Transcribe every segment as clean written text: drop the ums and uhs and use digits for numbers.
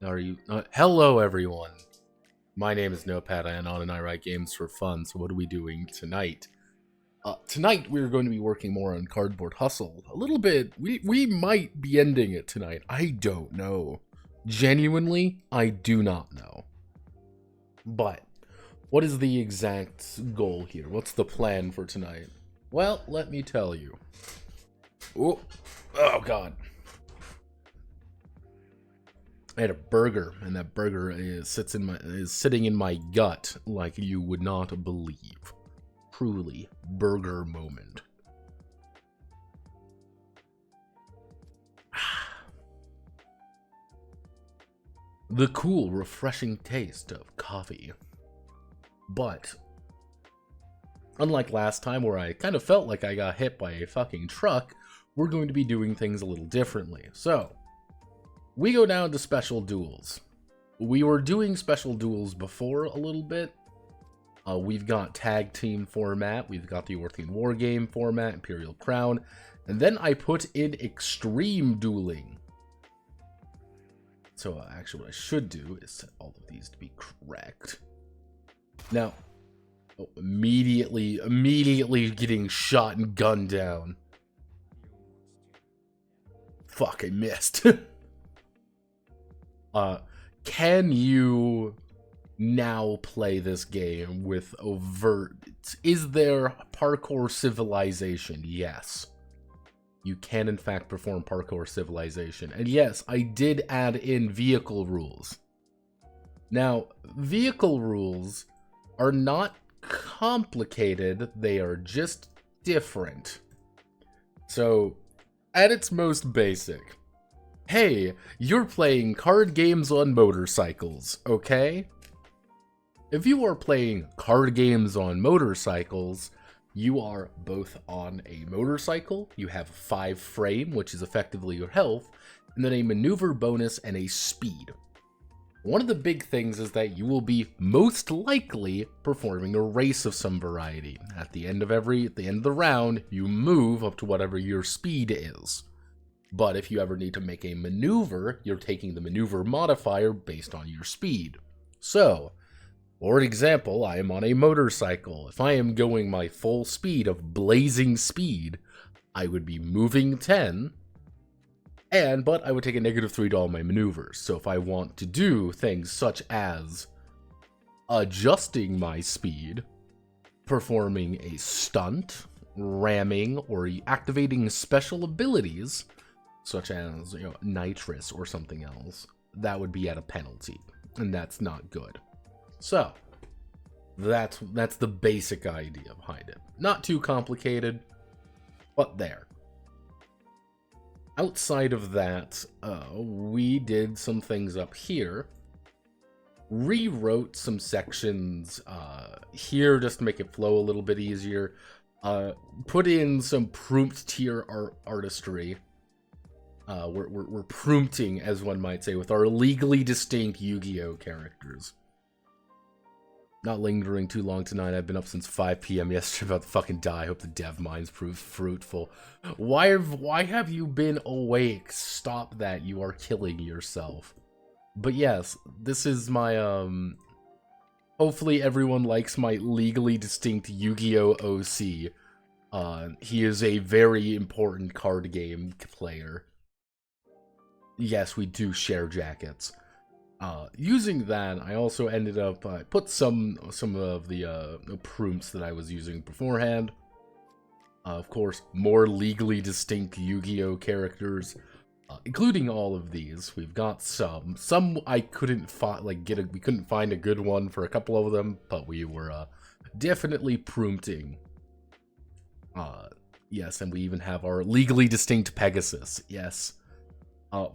Are you? Hello, everyone. My name is Notepad, and I write games for fun. So, what are we doing tonight? Tonight, we're going to be working more on Cardboard Hustle. A little bit. We might be ending it tonight. I don't know. Genuinely, I do not know. But, what is the exact goal here? What's the plan for tonight? Well, let me tell you. Oh God. I had a burger, and that burger is sitting in my gut like you would not believe. Truly, burger moment. The cool, refreshing taste of coffee. But, unlike last time where I kind of felt like I got hit by a fucking truck, we're going to be doing things a little differently. So, we go down to special duels. We were doing special duels before a little bit. We've got tag team format, we've got the Orthian War Game format, Imperial Crown, and then I put in extreme dueling. So actually what I should do is set all of these to be correct. Now, immediately getting shot and gunned down. Fuck, I missed. Can you now play this game with overt? Is there parkour civilization? Yes. You can in fact perform parkour civilization. And yes, I did add in vehicle rules. Now, vehicle rules are not complicated, they are just different. So, at its most basic, hey, you're playing card games on motorcycles, okay? If you are playing card games on motorcycles, you are both on a motorcycle, you have 5 frame, which is effectively your health, and then a maneuver bonus and a speed. One of the big things is that you will be most likely performing a race of some variety. At the end of the round, you move up to whatever your speed is. But if you ever need to make a maneuver, you're taking the maneuver modifier based on your speed. So, for example, I am on a motorcycle. If I am going my full speed of blazing speed, I would be moving 10, but I would take a -3 to all my maneuvers. So if I want to do things such as adjusting my speed, performing a stunt, ramming, or activating special abilities, such as, nitrous or something else, that would be at a penalty, and that's not good. So, that's the basic idea behind it. Not too complicated, but there. Outside of that, we did some things up here. Rewrote some sections here just to make it flow a little bit easier. Put in some prompt tier artistry. We're prompting, as one might say, with our legally distinct Yu-Gi-Oh characters. Not lingering too long tonight. I've been up since 5 p.m. yesterday, about to fucking die. I hope the dev mines prove fruitful. Why have you been awake? Stop that. You are killing yourself. But yes, this is my, hopefully everyone likes my legally distinct Yu-Gi-Oh OC. He is a very important card game player. Yes, we do share jackets. Using that, I also ended up, I put some of the prompts that I was using beforehand. Of course, more legally distinct Yu-Gi-Oh characters, including all of these. We've got some I couldn't we couldn't find a good one for a couple of them, but we were definitely prompting. Yes, and we even have our legally distinct Pegasus. Yes.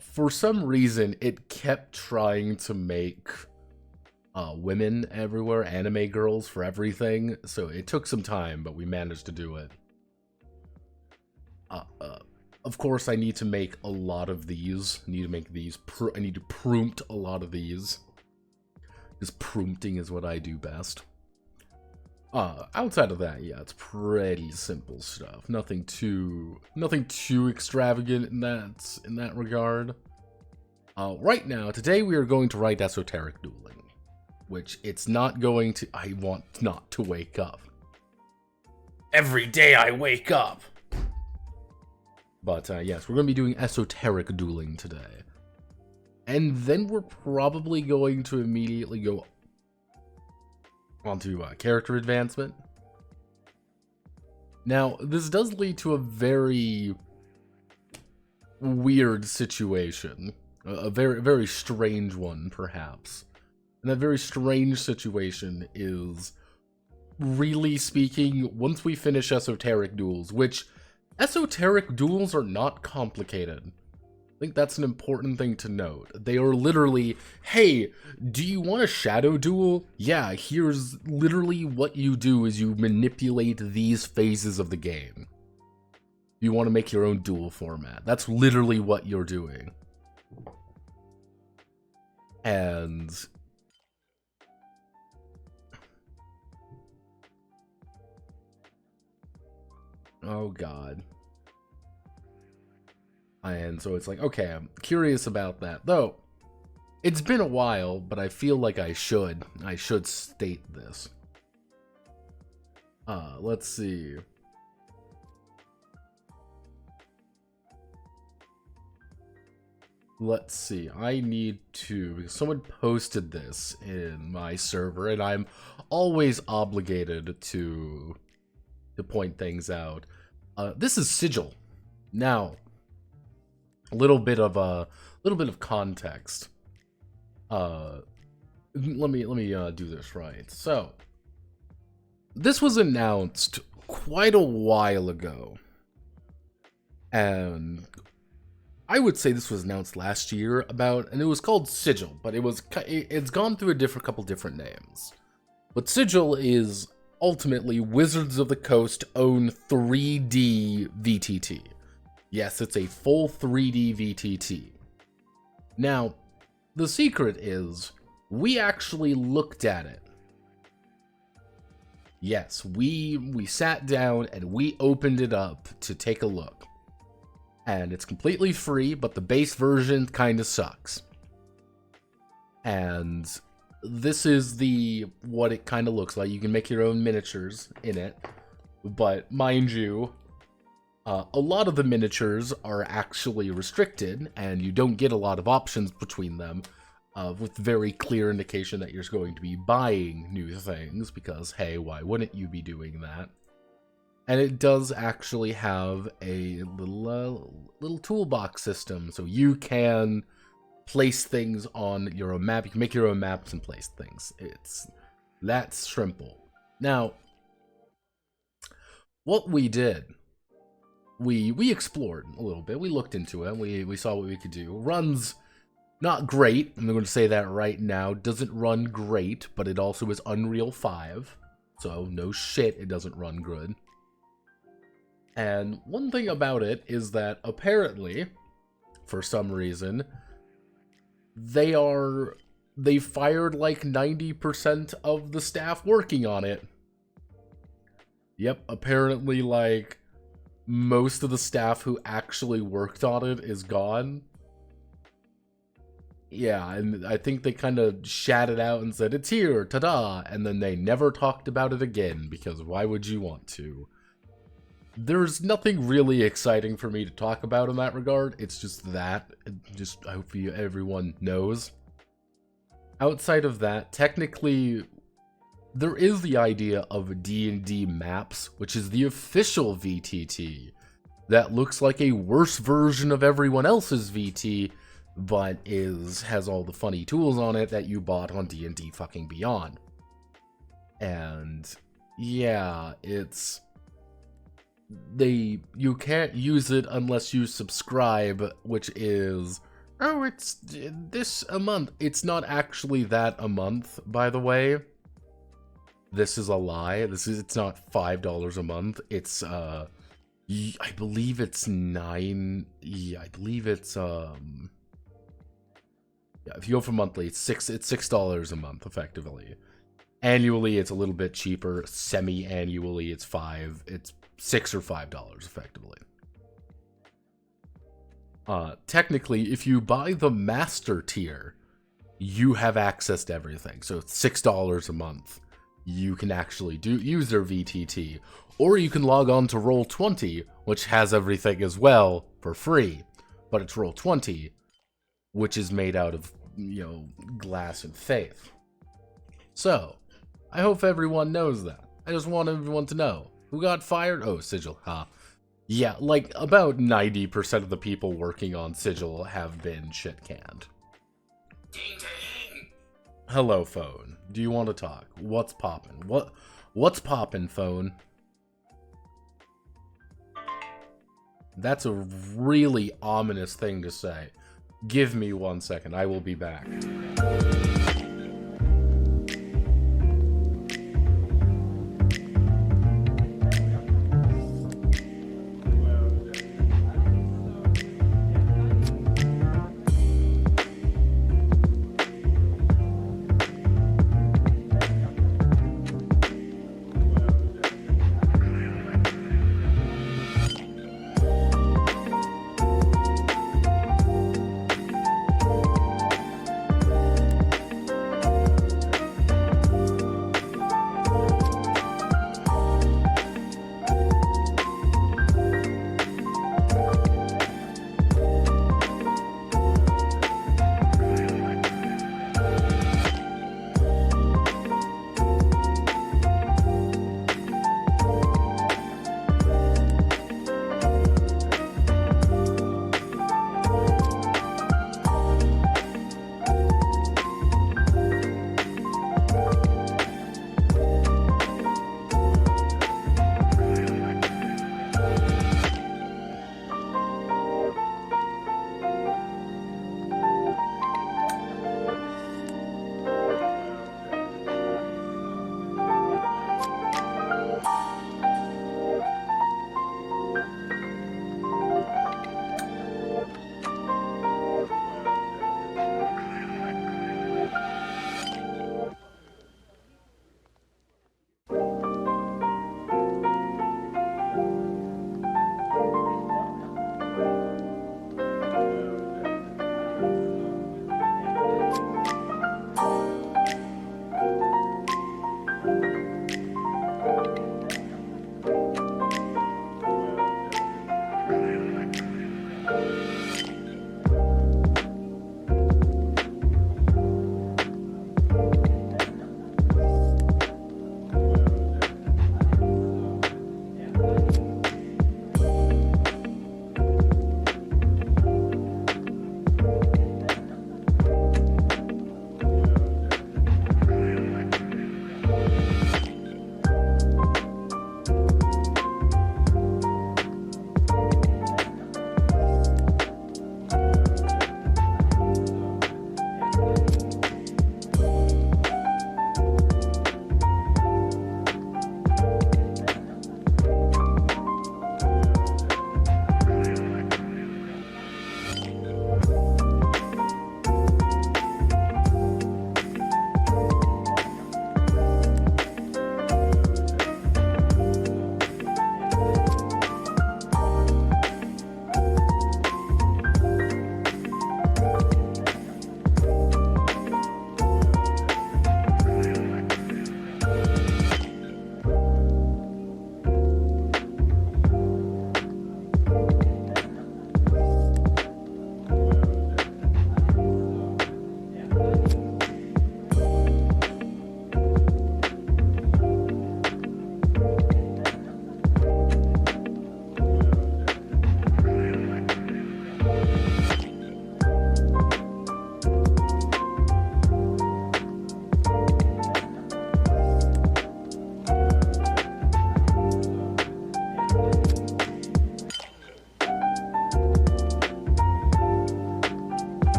For some reason, it kept trying to make women everywhere, anime girls for everything, so it took some time, but we managed to do it. Of course, I need to make a lot of these. I need to make these. I need to prompt a lot of these. Because prompting is what I do best. Outside of that, yeah, it's pretty simple stuff. Nothing too extravagant in that regard. Right now, today we are going to write esoteric dueling, which it's not going to. I want not to wake up. Every day I wake up. But yes, we're going to be doing esoteric dueling today. And then we're probably going to immediately go onto character advancement. Now, this does lead to a very weird situation. A very, very strange one, perhaps. And that very strange situation is, really speaking, once we finish esoteric duels, which esoteric duels are not complicated. I think that's an important thing to note. They are literally, hey, do you want a shadow duel? Yeah, here's literally what you do is you manipulate these phases of the game. You want to make your own duel format. That's literally what you're doing. And oh god. And so it's like, okay, I'm curious about that. Though, it's been a while, but I feel like I should state this. Let's see. Let's see, I need to, because someone posted this in my server, and I'm always obligated to point things out. This is Sigil. Now, a little bit of context. Let me do this right. So, this was announced quite a while ago, and I would say this was announced last year and it was called Sigil, but it's gone through couple different names. But Sigil is ultimately Wizards of the Coast own 3D VTT. Yes, it's a full 3D VTT. Now, the secret is, we actually looked at it. Yes, we sat down and we opened it up to take a look. And it's completely free, but the base version kinda sucks. And this is what it kinda looks like. You can make your own miniatures in it. But mind you, a lot of the miniatures are actually restricted, and you don't get a lot of options between them, with very clear indication that you're going to be buying new things, because hey, why wouldn't you be doing that? And it does actually have a little toolbox system, so you can place things on your own map. You can make your own maps and place things. That's simple. Now, what we did, we explored a little bit. We looked into it. We saw what we could do. Runs not great. I'm going to say that right now. Doesn't run great, but it also is Unreal 5. So no shit, it doesn't run good. And one thing about it is that apparently, for some reason, they fired like 90% of the staff working on it. Yep, apparently like most of the staff who actually worked on it is gone. Yeah, and I think they kind of shat it out and said, it's here, ta-da, and then they never talked about it again, because why would you want to? There's nothing really exciting for me to talk about in that regard. It's just that. I hope everyone knows. Outside of that, technically, there is the idea of D&D Maps, which is the official VTT. That looks like a worse version of everyone else's VT, but has all the funny tools on it that you bought on D&D fucking Beyond. And yeah, you can't use it unless you subscribe, which is, oh, it's this a month. It's not actually that a month, by the way. This is a lie. It's not $5 a month. It's I believe it's $9. Yeah, I believe it's yeah, if you go for monthly, it's $6 a month effectively. Annually, it's a little bit cheaper. Semi-annually, it's $6 or $5 effectively. Technically, if you buy the master tier, you have access to everything. So it's $6 a month. You can actually use their VTT, or you can log on to Roll20, which has everything as well for free. But it's Roll20, which is made out of, glass and faith. So, I hope everyone knows that. I just want everyone to know. Who got fired? Oh, Sigil, huh? Yeah, like, about 90% of the people working on Sigil have been shit-canned. Hello, phone. Do you want to talk? What's poppin'? What's poppin', phone? That's a really ominous thing to say. Give me 1 second. I will be back.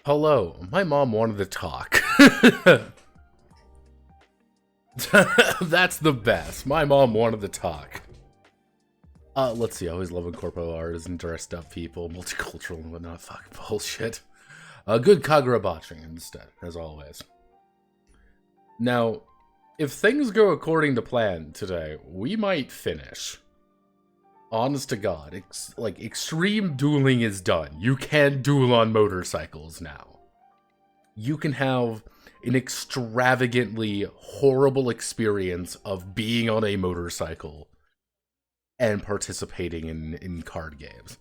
Hello, my mom wanted to talk. That's the best. My mom wanted to talk. Let's see. I always love when corpo art and dressed up people, multicultural and whatnot. Fuck bullshit. Good Kagura botching instead, as always. Now, if things go according to plan today, we might finish. Honest to God, like, extreme dueling is done. You can duel on motorcycles now. You can have an extravagantly horrible experience of being on a motorcycle and participating in card games.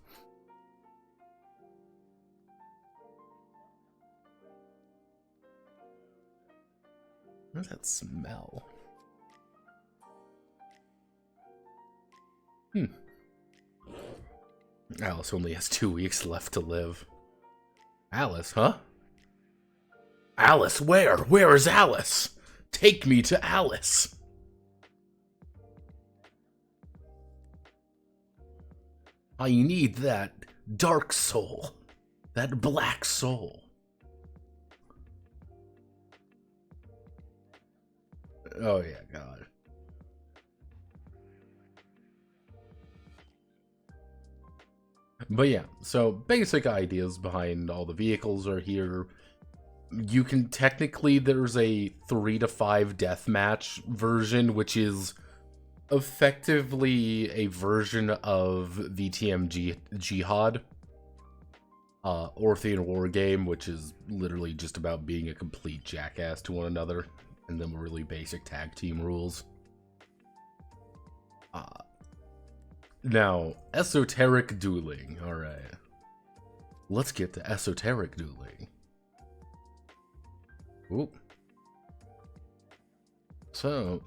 What does that smell? Alice only has 2 weeks left to live. Alice, huh? Alice, where? Where is Alice? Take me to Alice. I need that dark soul. That black soul. Oh yeah, God. But yeah, so basic ideas behind all the vehicles are here. You can technically, there's a 3 to 5 deathmatch version, which is effectively a version of VTM Jihad. Orthian War Game, which is literally just about being a complete jackass to one another, and then really basic tag team rules. Now, esoteric dueling. Alright. Let's get to esoteric dueling. Oop. So,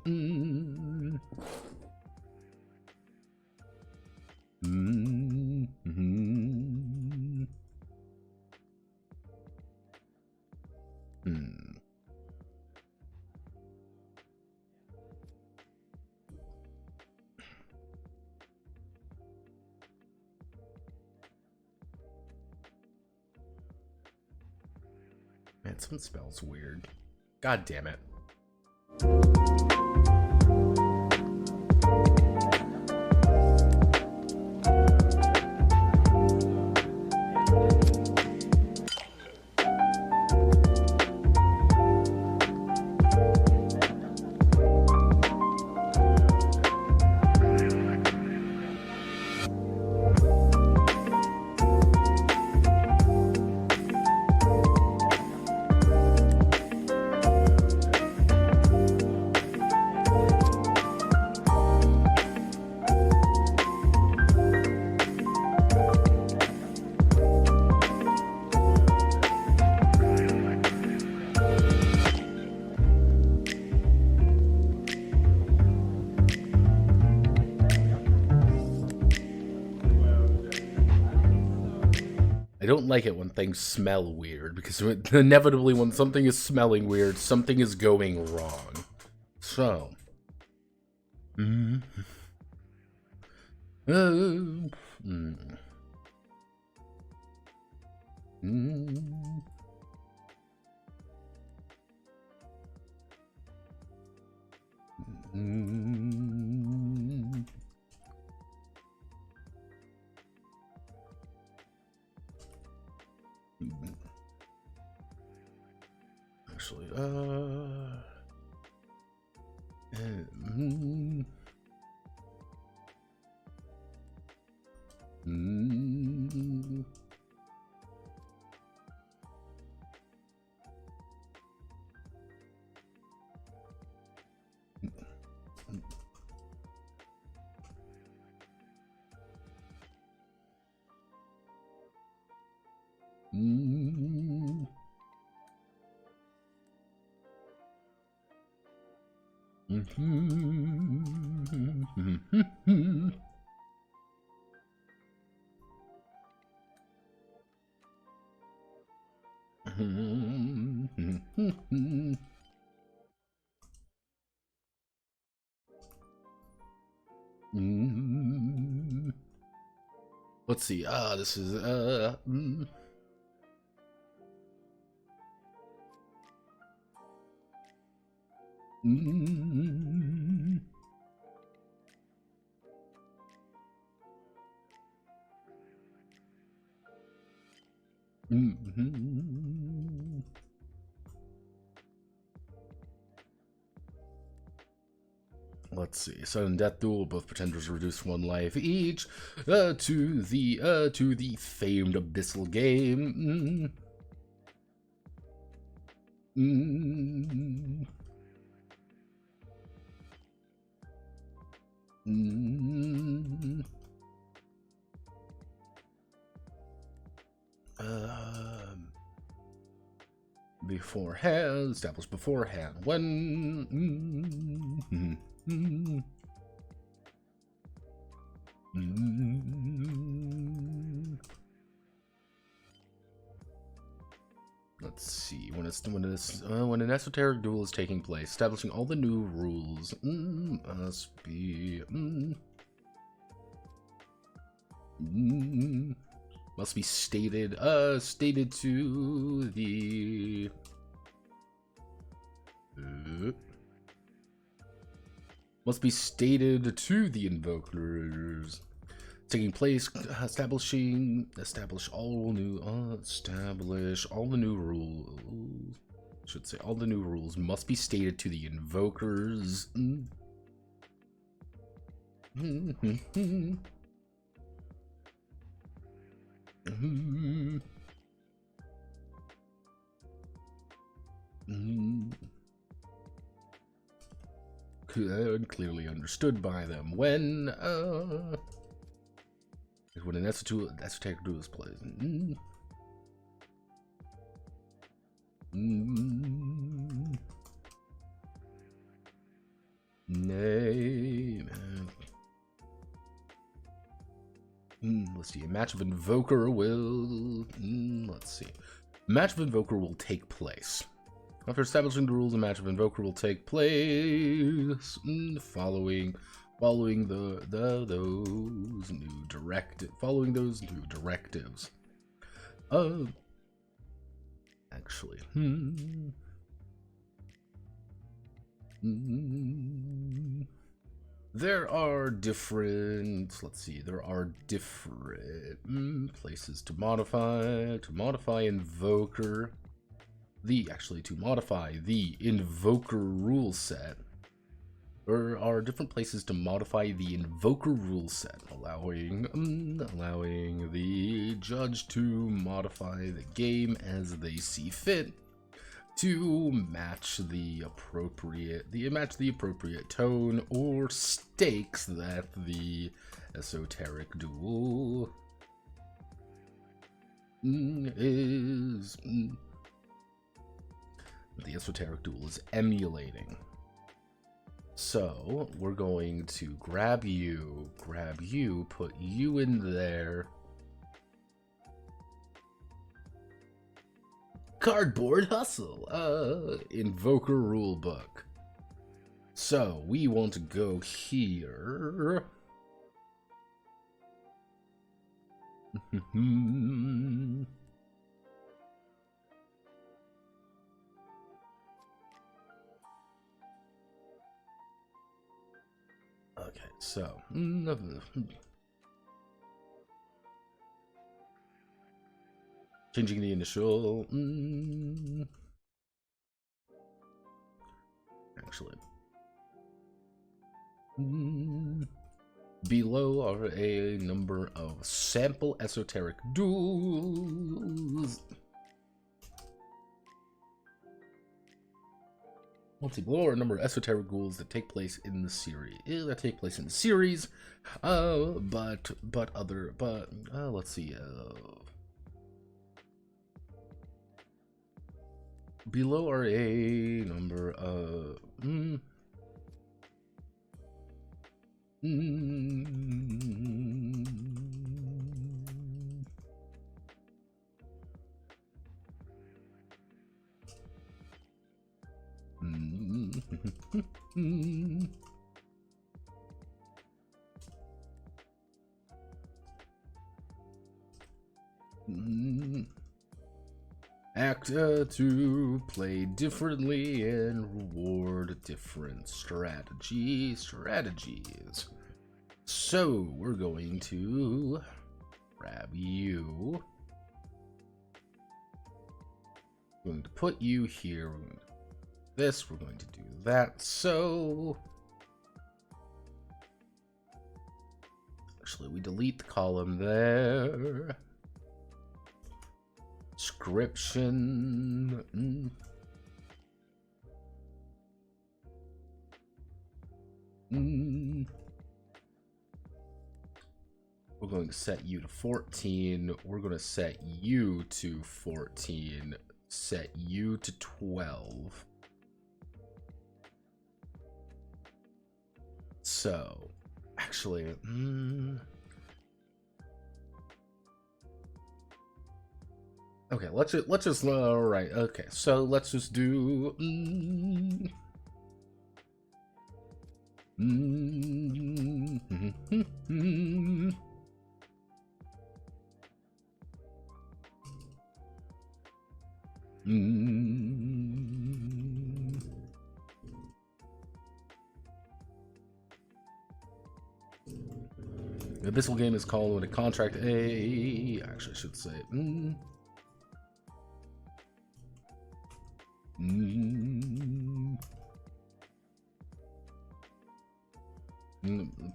Man, something smells weird. God damn it. I don't like it when things smell weird, because inevitably when something is smelling weird, something is going wrong. So. Actually, let's see. This is Mm. Mm-hmm. Let's see. Sudden death duel. Both pretenders reduce one life each to the famed abyssal game. Mm. Mm. Beforehand, established beforehand. When let's see. When an esoteric duel is taking place, establishing all the new rules must be stated to the invokers. Taking place, establish all the new rules. Should say all the new rules must be stated to the invokers. Clearly understood by them when an esoteric duel is played. Nay, man. Let's see. A match of Invoker will. Let's see. A match of Invoker will take place. After establishing the rules, a match of Invoker will take place. Following those new directives. Actually. There are different, places to modify Invoker. To modify the Invoker rule set. There are different places to modify the Invoker rule set, allowing the judge to modify the game as they see fit to match the appropriate tone or stakes that the esoteric duel is emulating. So we're going to grab you, put you in there. Cardboard hustle, Invoker rulebook. So we want to go here. Okay, so changing the initial. Actually, below are a number of sample esoteric duels. Below are a number of esoteric duels that take place in the series. Let's see. Below are a number of Actor to play differently and reward different strategies. So we're going to grab you. We're going to put you here. We're going to do this. We're going to do that. So actually, we delete the column there. Description. We're going to set you to 14. We're going to set you to 14. Set you to 12. So, actually, okay, let's just all right. Okay, so let's just do The abyssal game is called when a contract A. Actually, I should say.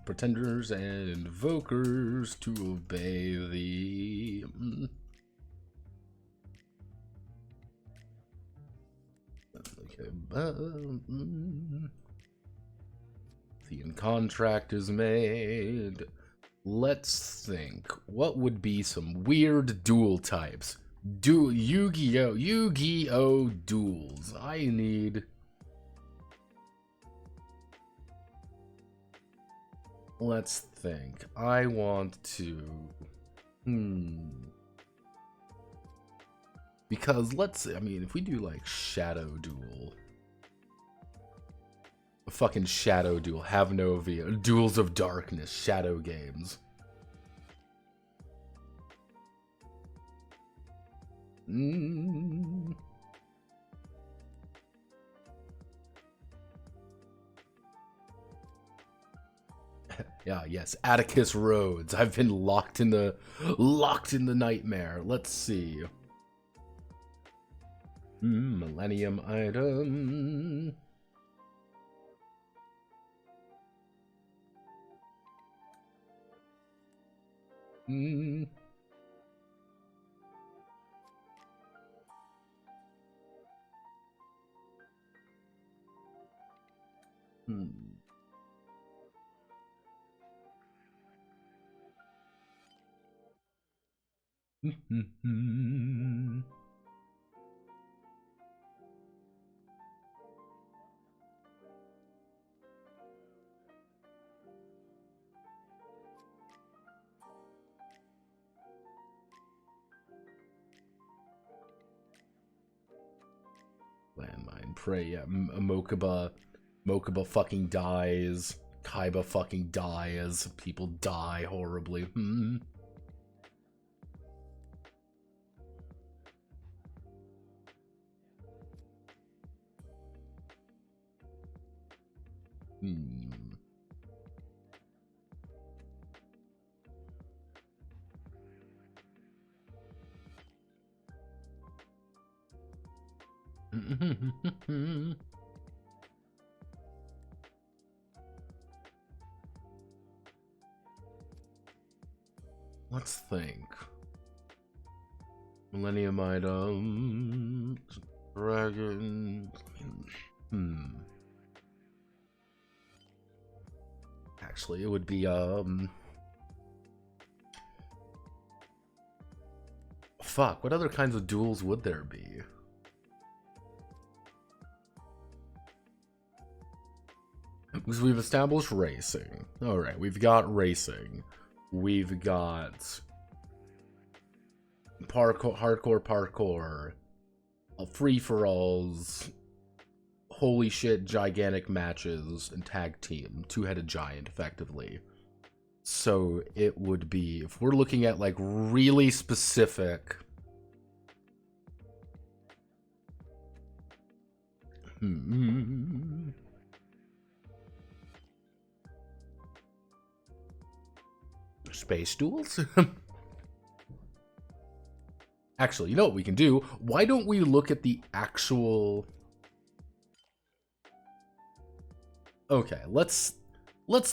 Pretenders and invokers to obey the. Okay, the contract is made. Let's think. What would be some weird duel types? Yu-Gi-Oh duels. I need. Let's think. I want to. Because I mean, if we do like Shadow Duel. A fucking Shadow Duel. Have no Duels of Darkness. Shadow games. Yeah, yes, Atticus Rhodes. I've been locked in the nightmare. Let's see. Millennium item. Landmine Prey, yeah. Mokuba fucking dies. Kaiba fucking dies. People die horribly. Let's think. Millennium item. Dragon. Actually, it would be fuck, what other kinds of duels would there be? Because we've established racing. Alright, we've got racing. We've got hardcore parkour, free-for-alls, holy shit gigantic matches, and tag team. Two-headed giant, effectively. So it would be, if we're looking at like really specific Space duels? Actually, you know what we can do? Why don't we look at the actual... Okay, let's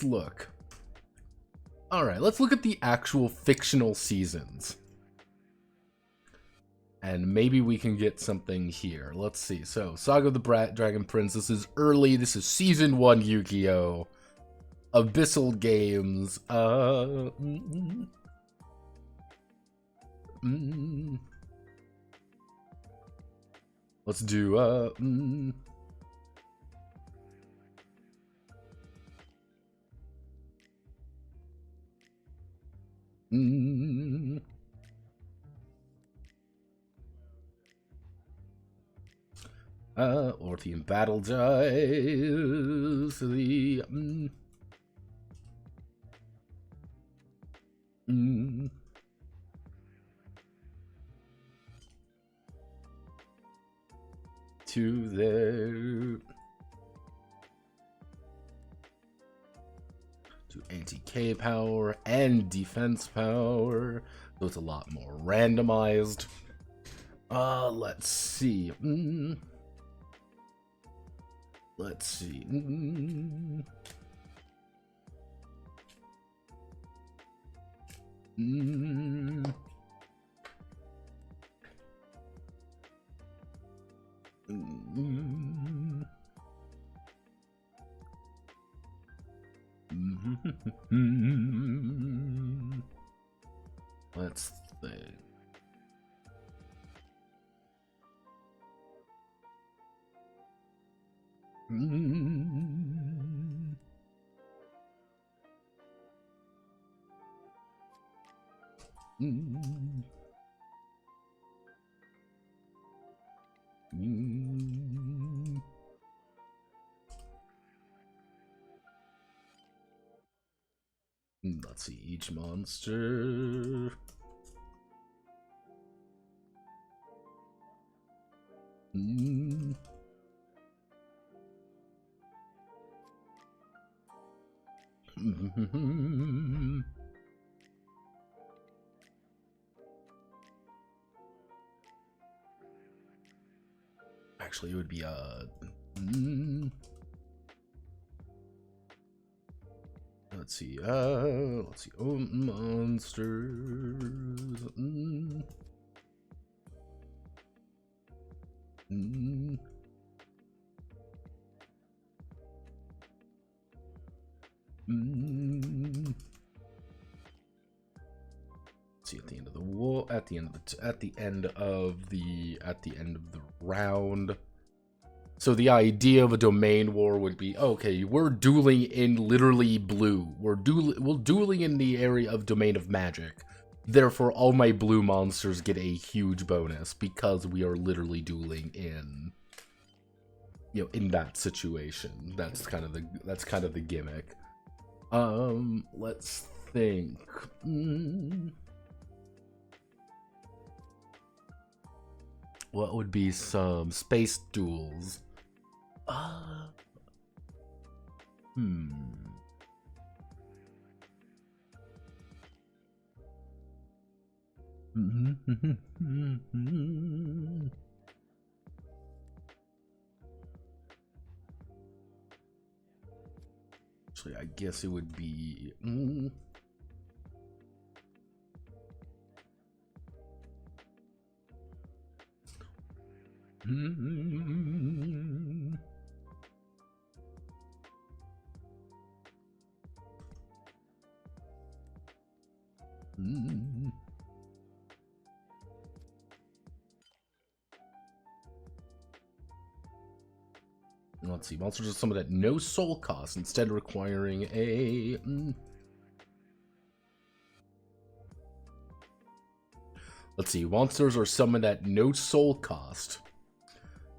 look. Alright, let's look at the actual fictional seasons. And maybe we can get something here. Let's see. So, Saga of the Dragon Prince. This is early. This is Season 1 Yu-Gi-Oh! Abyssal Games. Let's do, Orthian Battle Dice. The, to there. To anti-K power and defense power. So it's a lot more randomized. Let's see. Let's see. Let's think. Let's see, each monster. Actually, it would be let's see. Oh, monsters. See, at the end of the war, at the end of the round. So the idea of a domain war would be, okay, we're dueling in literally blue. We're dueling in the area of domain of magic. Therefore, all my blue monsters get a huge bonus because we are literally dueling in, you know, in that situation. That's kind of the gimmick. Let's think. What would be some space duels? Actually, I guess it would be. Let's see. Monsters are summoned at no soul cost, instead requiring a. Let's see. Monsters are summoned at no soul cost,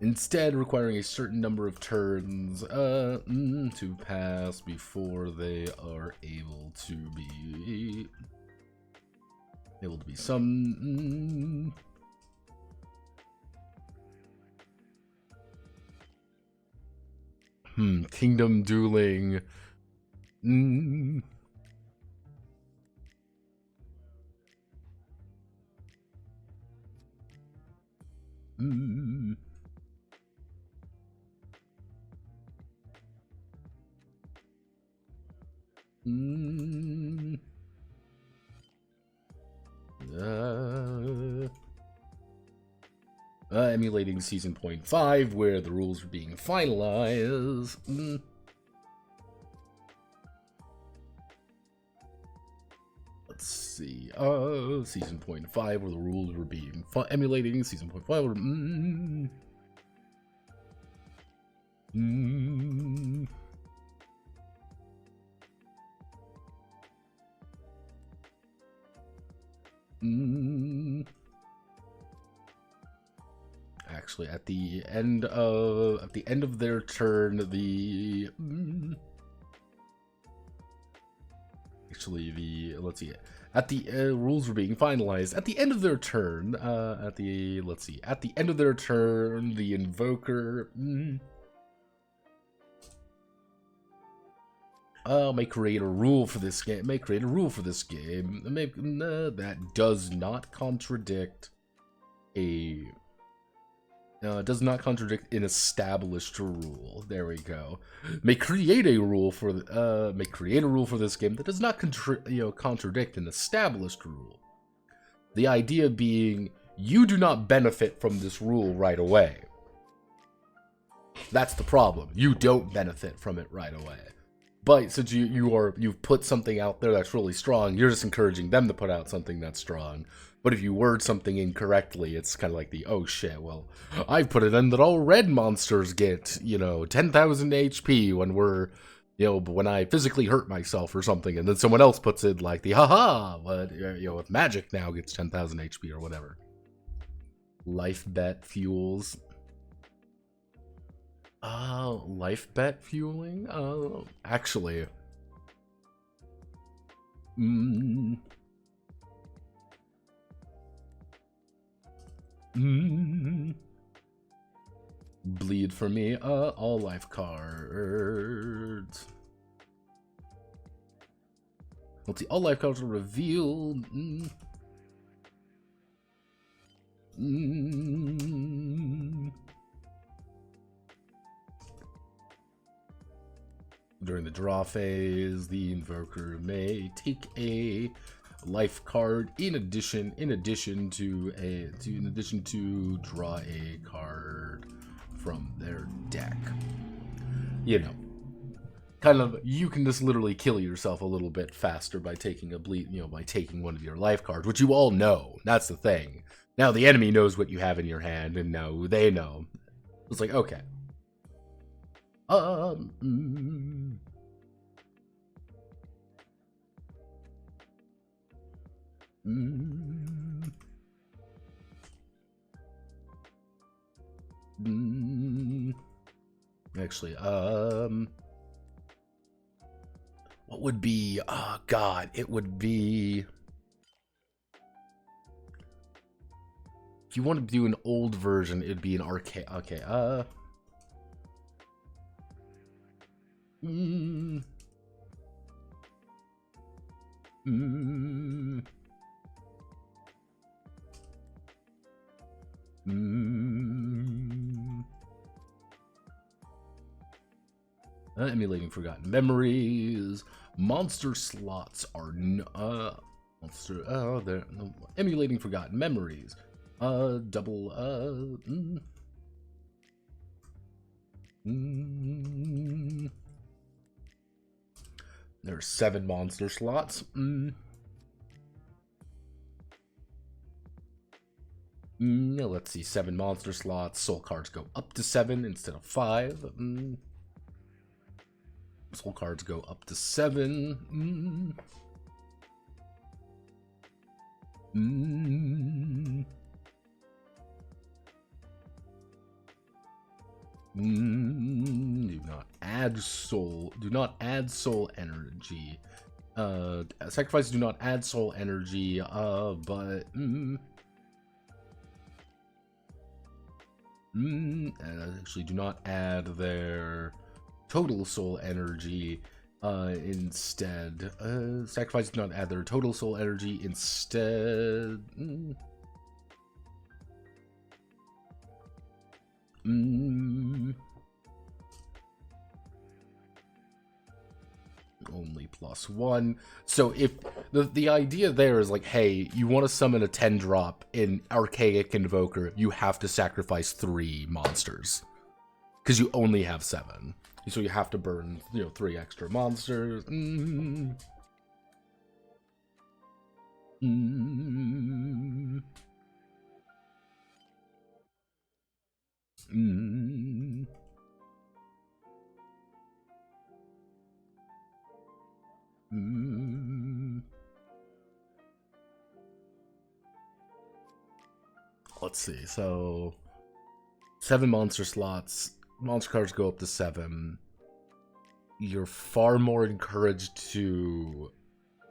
instead requiring a certain number of turns to pass before they are able to be summoned. Kingdom dueling. Emulating Season Point 5, where the rules are being finalized. Let's see. Season Point 5, where the rules were being emulating Season Point 5. Actually, at the end of their turn, let's see. At the rules were being finalized. At the end of their turn, at the end of their turn, the invoker may create a rule for this game. That does not contradict does not contradict an established rule. There we go. May create a rule for this game that does not contradict an established rule. The idea being, you do not benefit from this rule right away. That's the problem. You don't benefit from it right away. But since you've put something out there that's really strong, you're just encouraging them to put out something that's strong. But if you word something incorrectly, it's kind of like oh shit, well, I've put it in that all red monsters get, 10,000 HP when when I physically hurt myself or something, and then someone else puts it like haha, but, if magic now gets 10,000 HP or whatever. Life bet fuels. Life bet fueling? Actually. Bleed for me. All life cards. Let's see. All life cards are revealed. During the draw phase, the invoker may take a life card in addition to draw a card from their deck. Kind of, you can just literally kill yourself a little bit faster by taking by taking one of your life cards, which you all know. That's the thing. Now the enemy knows what you have in your hand, and now they know. It's like, okay. Actually, what would be, God, it would be, if you want to do an old version, it'd be an arcade, okay, emulating forgotten memories. Monster slots are they're emulating forgotten memories. There's 7 monster slots. Let's see, 7 monster slots. Soul cards go up to 7 instead of 5. Soul cards go up to 7. Do not add soul. Do not add soul energy. Sacrifices do not add soul energy. But actually, do not add their total soul energy instead. Sacrifice do not add their total soul energy instead. Only +1. So if the idea there is like, hey, you want to summon a 10-drop in Archaic Invoker, you have to sacrifice 3 monsters. Because you only have 7. So you have to burn, 3 extra monsters. Let's see. So 7 monster slots. Monster cards go up to 7. You're far more encouraged to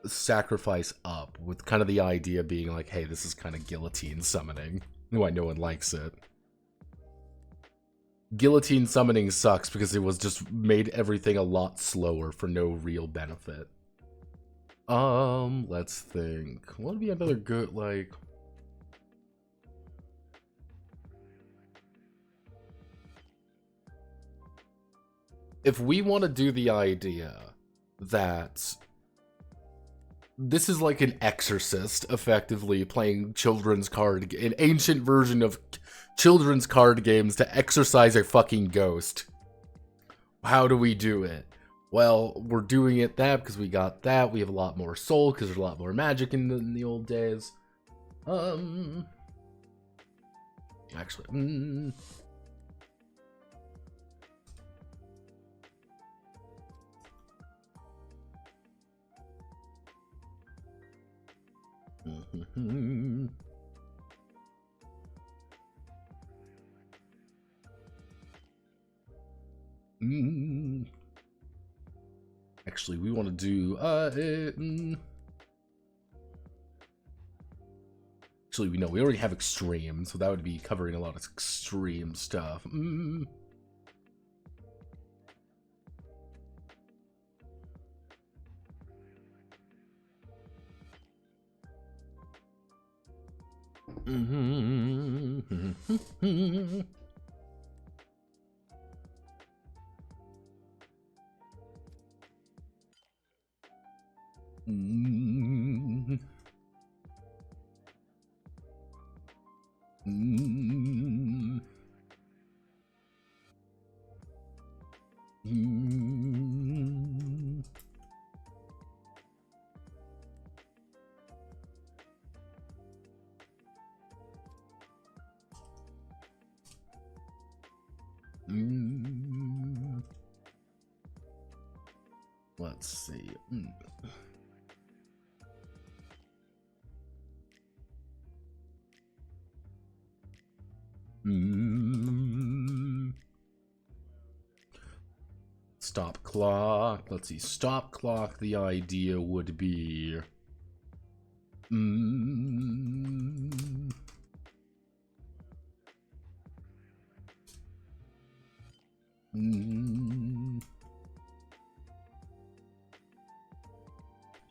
sacrifice up, with kind of the idea being like, hey, this is kind of guillotine summoning. Why no one likes it. Guillotine summoning sucks because it was just made everything a lot slower for no real benefit. Let's think. What would be another good, like... If we want to do the idea that this is like an exorcist, effectively playing children's card, an ancient version of children's card games to exorcise a fucking ghost. How do we do it? Well, we're doing it that because we got that. We have a lot more soul because there's a lot more magic in the old days. Actually, Actually, we want to do actually, we already have extreme, so that would be covering a lot of extreme stuff. Let's see. Stop clock. Let's see. Stop clock. The idea would be.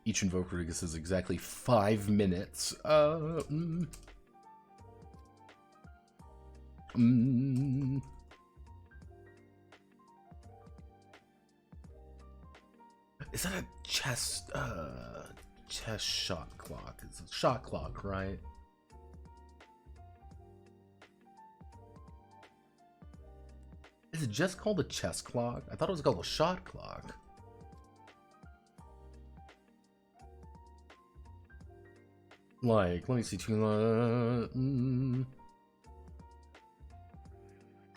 Each invoker is exactly 5 minutes. Is that a chess shot clock? It's a shot clock, right? Is it just called a chess clock? I thought it was called a shot clock. Like, let me see.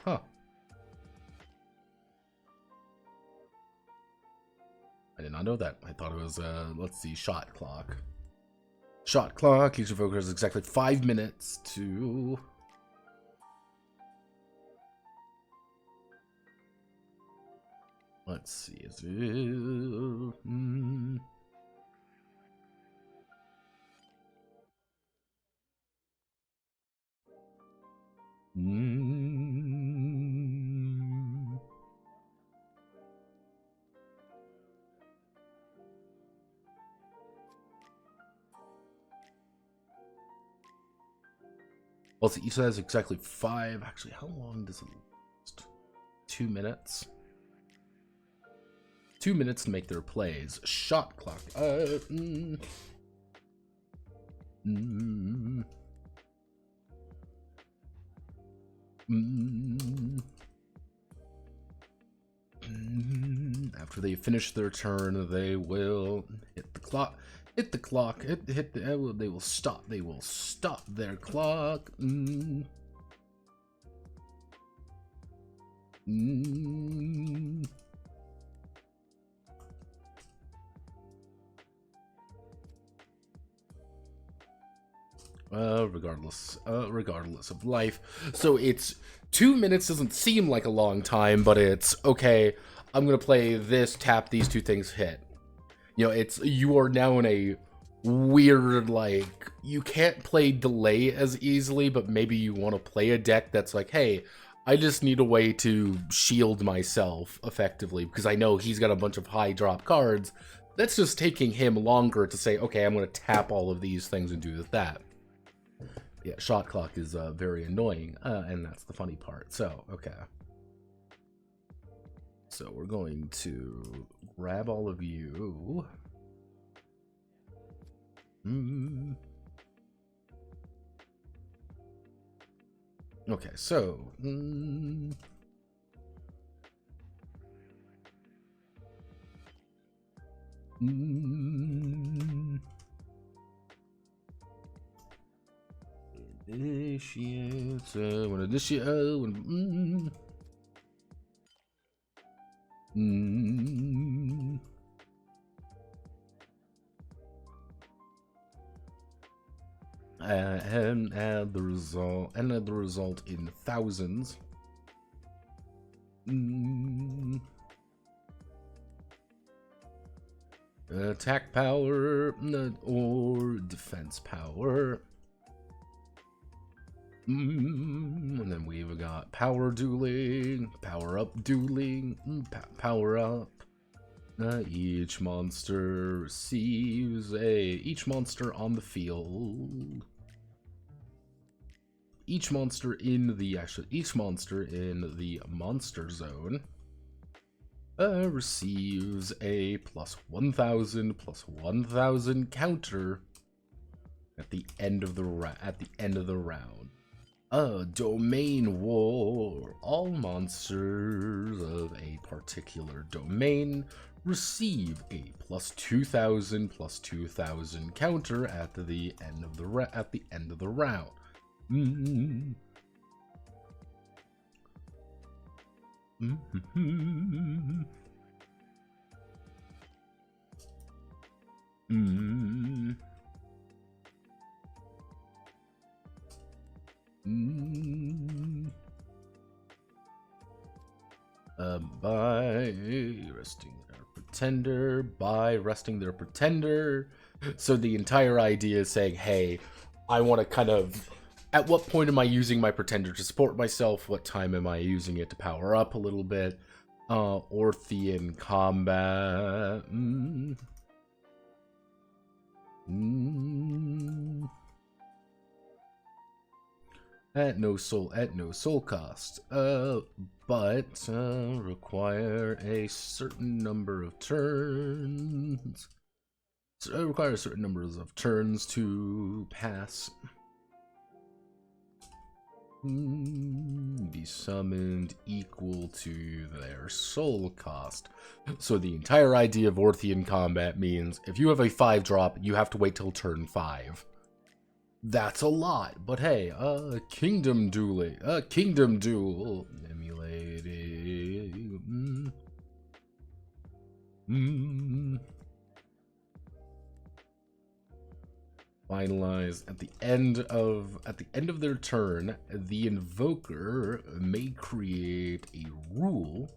Huh. I did not know that. I thought it was, let's see, shot clock. Shot clock. Each invoker has exactly 5 minutes to... Let's see. Is it... Well, so each has exactly 5. Actually, how long does it last? 2 minutes. 2 minutes to make their plays. Shot clock. After they finish their turn, they will hit the clock. Hit the clock. They will stop. They will stop their clock. Regardless of life. So it's 2 minutes doesn't seem like a long time, but it's okay. I'm gonna play this, tap these 2 things, hit. You know, you are now in a weird, like, you can't play delay as easily, but maybe you want to play a deck that's like, hey, I just need a way to shield myself effectively because I know he's got a bunch of high drop cards. That's just taking him longer to say, okay, I'm going to tap all of these things and do that. Yeah, shot clock is very annoying, and that's the funny part. So, okay. So we're going to grab all of you. Okay, so... and add the result in thousands. Attack power or defense power. And then we've got power dueling, power up dueling, power up. Each monster receives each monster on the field. Each monster in the monster zone receives a plus 1,000 counter at the end of the round. Domain war. All monsters of a particular domain receive a plus 2,000 counter at the end of the round. By resting their pretender. So the entire idea is saying, hey, I want to kind of, at what point am I using my pretender to support myself? What time am I using it to power up a little bit? Orthian combat. At no soul cost. But require a certain number of turns. So require certain numbers of turns to pass. Be summoned equal to their soul cost. So the entire idea of Orthian combat means if you have a 5-drop, you have to wait till turn 5. That's a lot, but hey, Kingdom Duel, emulating, finalize at the end of their turn. The invoker may create a rule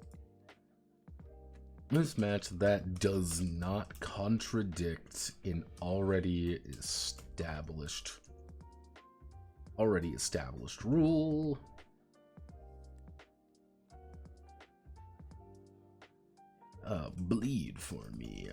mismatch that does not contradict an already established rule. Bleed for me.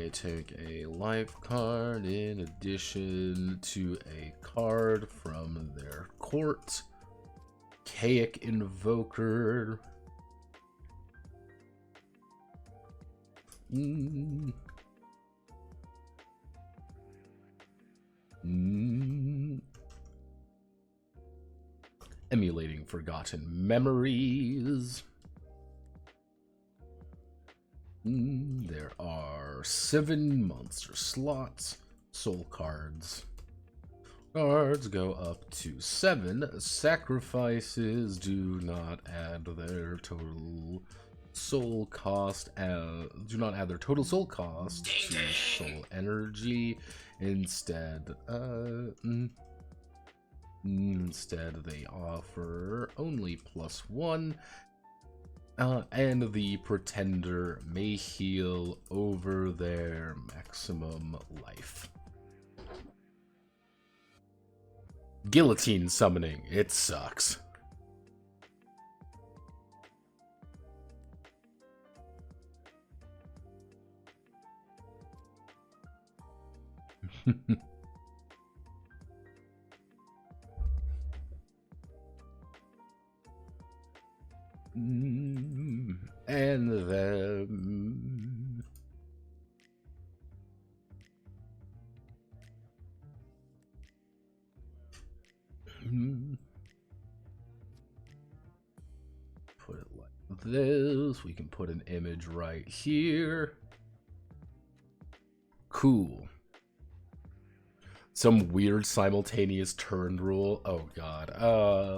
may take a life card in addition to a card from their court. Archaic Invoker. Emulating Forgotten Memories. There are 7 monster slots. Soul cards. Cards go up to 7. Sacrifices do not add their total soul cost. Do not add their total soul cost to soul energy. Instead, they offer only +1. And the pretender may heal over their maximum life. Guillotine summoning. It sucks. And then put it like this. We can put an image right here. Cool. Some weird simultaneous turn rule. Oh god.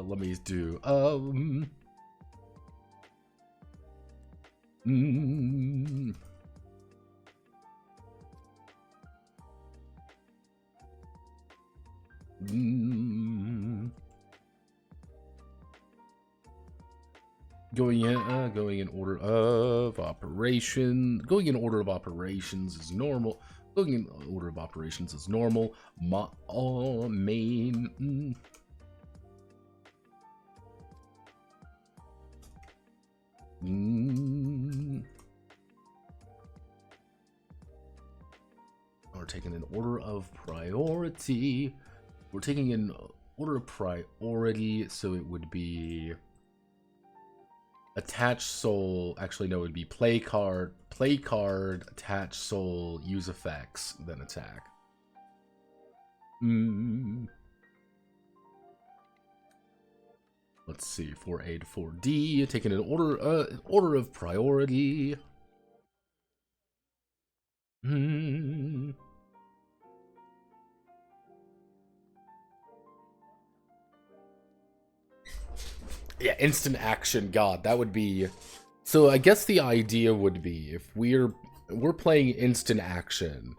Let me do going in order of operation. Going in order of operations is normal. Going in order of operations is normal. Main. We're taking an order of priority. We're taking an order of priority, so it would be attach soul. Actually, no, it would be play card, attach soul, use effects, then attack. Let's see, 4A to 4D, taking an order of priority. Yeah, instant action, god, that would be... So I guess the idea would be, if we're playing instant action,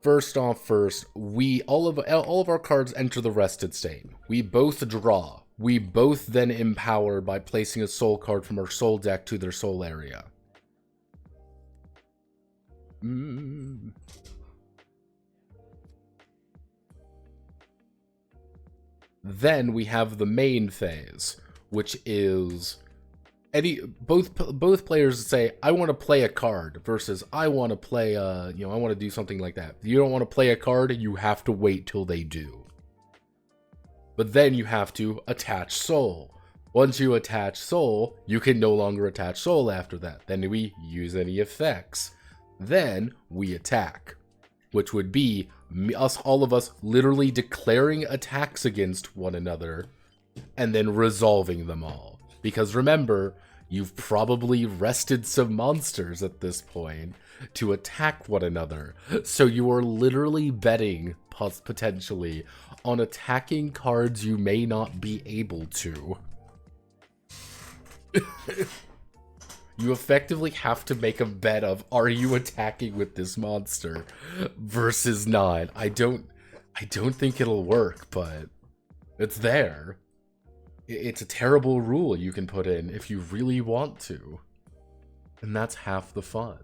first, all of our cards enter the rested state. We both draw. We both then empower by placing a soul card from our soul deck to their soul area. Then we have the main phase, which is both players say, I want to play a card, versus I want to play I want to do something like that. If you don't want to play a card, you have to wait till they do. But then you have to attach soul. Once you attach soul, you can no longer attach soul after that. Then we use any effects. Then we attack, which would be all of us literally declaring attacks against one another and then resolving them all. Because remember, you've probably rested some monsters at this point to attack one another. So you are literally betting, potentially, on attacking cards you may not be able to. You effectively have to make a bet of, are you attacking with this monster versus not. I don't think it'll work, but it's there. It's a terrible rule you can put in if you really want to. And that's half the fun.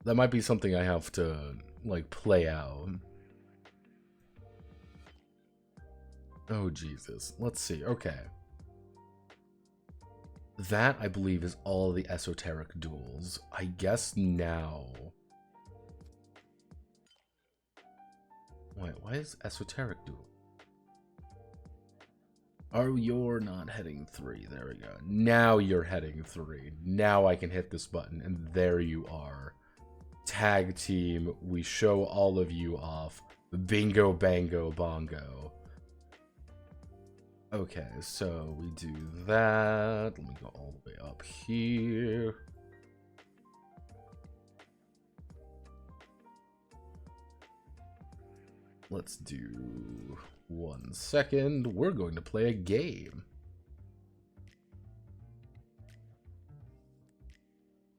That might be something I have to, like, play out. Oh, Jesus. Let's see. Okay. That, I believe, is all the esoteric duels. I guess now... Wait, why is esoteric duel? Oh, you're not heading 3. There we go. Now you're heading 3. Now I can hit this button, and there you are. Tag team, we show all of you off. Bingo, bango, bongo. Okay, so we do that. Let me go all the way up here. Let's do 1 second. We're going to play a game.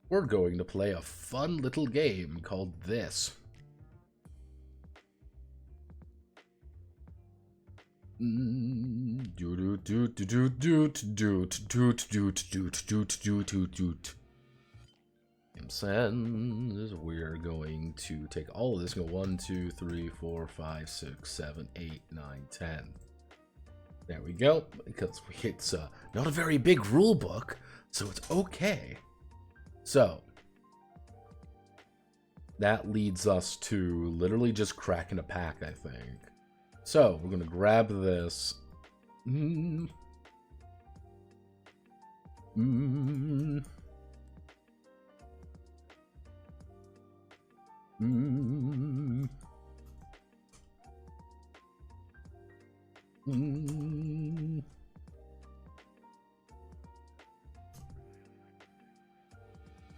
We're going to play a fun little game called this. Says we're going to take all of this and go 1, 2, 3, 4, 5, 6, 7, 8, 9, 10. There we go. Because it's not a very big rule book, so it's okay. So that leads us to literally just cracking a pack, I think. So we're gonna grab this.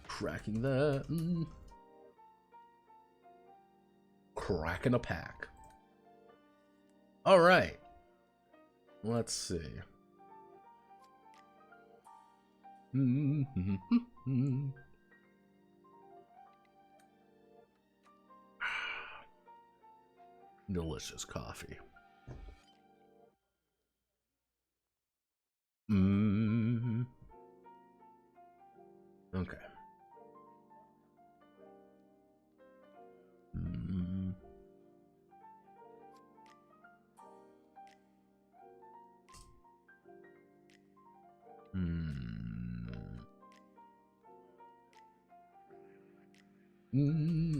Cracking that. Cracking a pack. All right. Let's see. Delicious coffee. Okay.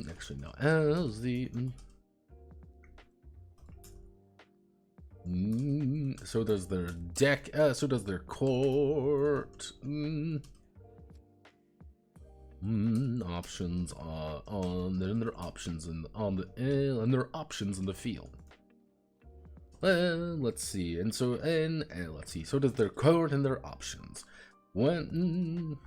Actually, no. As the so does their deck. So does their court. Options on their options and their options in the field. Let's see, and so let's see. So does their court and their options. When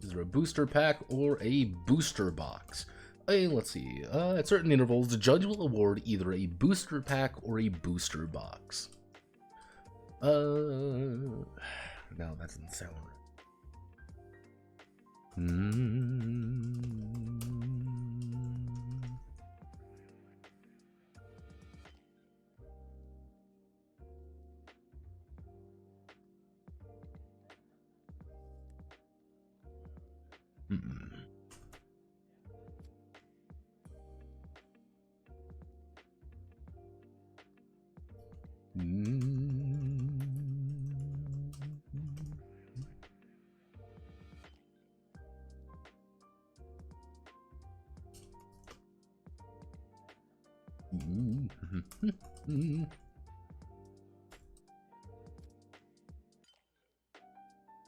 Is there a booster pack or a booster box? Let's see. At certain intervals, the judge will award either a booster pack or a booster box. No, that doesn't sound right.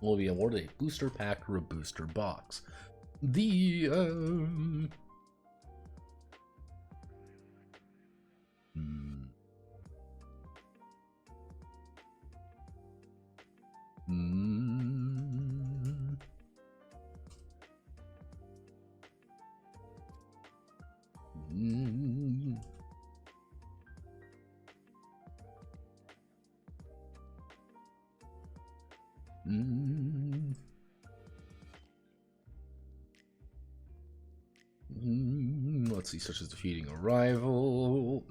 Will be awarded a booster pack or a booster box. The let's see, such as defeating a rival.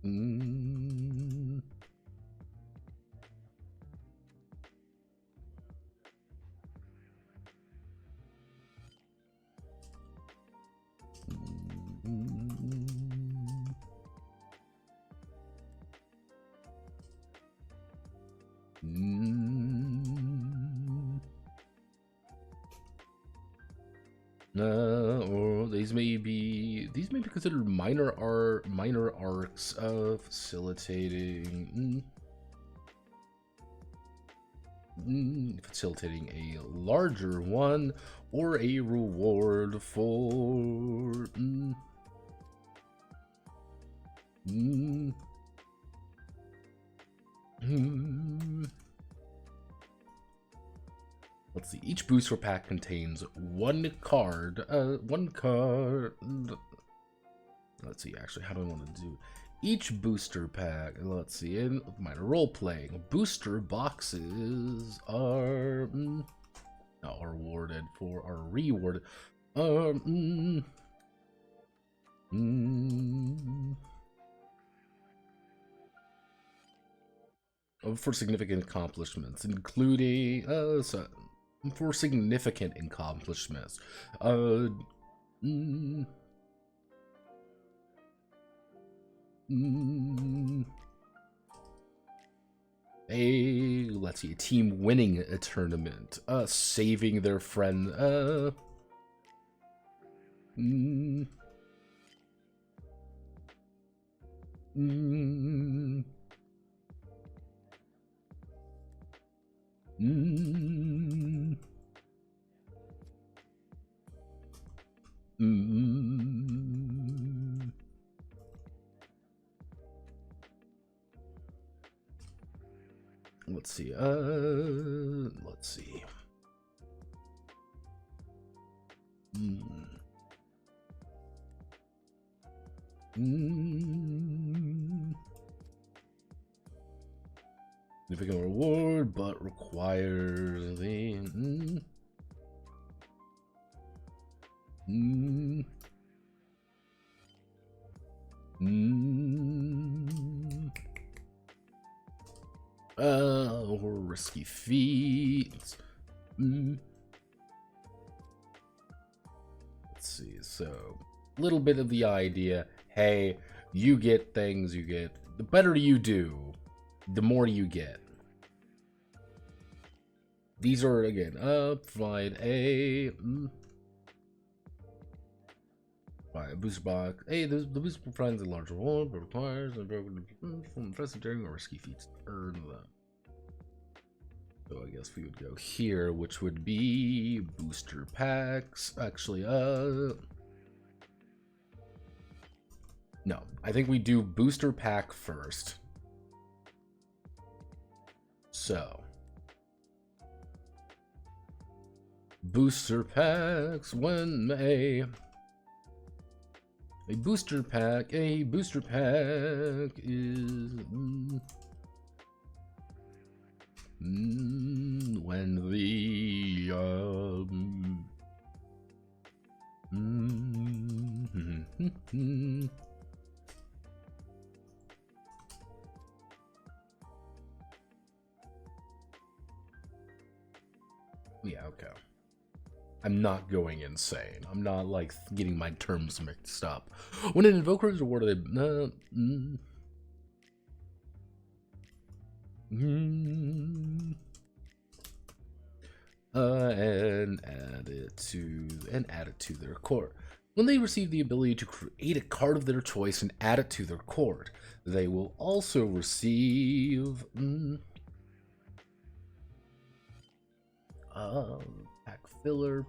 Mm. Or these may be considered minor arcs of facilitating facilitating a larger one, or a reward for let's see. Each booster pack contains one card. Let's see. Actually, how do I want to do? Each booster pack. Let's see. In minor role playing, booster boxes are rewarded. For significant accomplishments, including for significant accomplishments. Let's see, a team winning a tournament, saving their friend, let's see, let's see. Significant reward, but requires the risky feats. Let's see, so a little bit of the idea. Hey, you get things, the better you do, the more you get. These are, again, provide a booster box. Hey, the booster provides a larger reward, but requires a broken from impressive daring or risky feats to earn them. So I guess we would go here, which would be booster packs. Actually, no, I think we do booster pack first. So, booster packs when a booster pack is when the yeah, okay. I'm not going insane. I'm not like getting my terms mixed up. When an invoker is awarded and add it to their court. When they receive the ability to create a card of their choice and add it to their court, they will also receive pack filler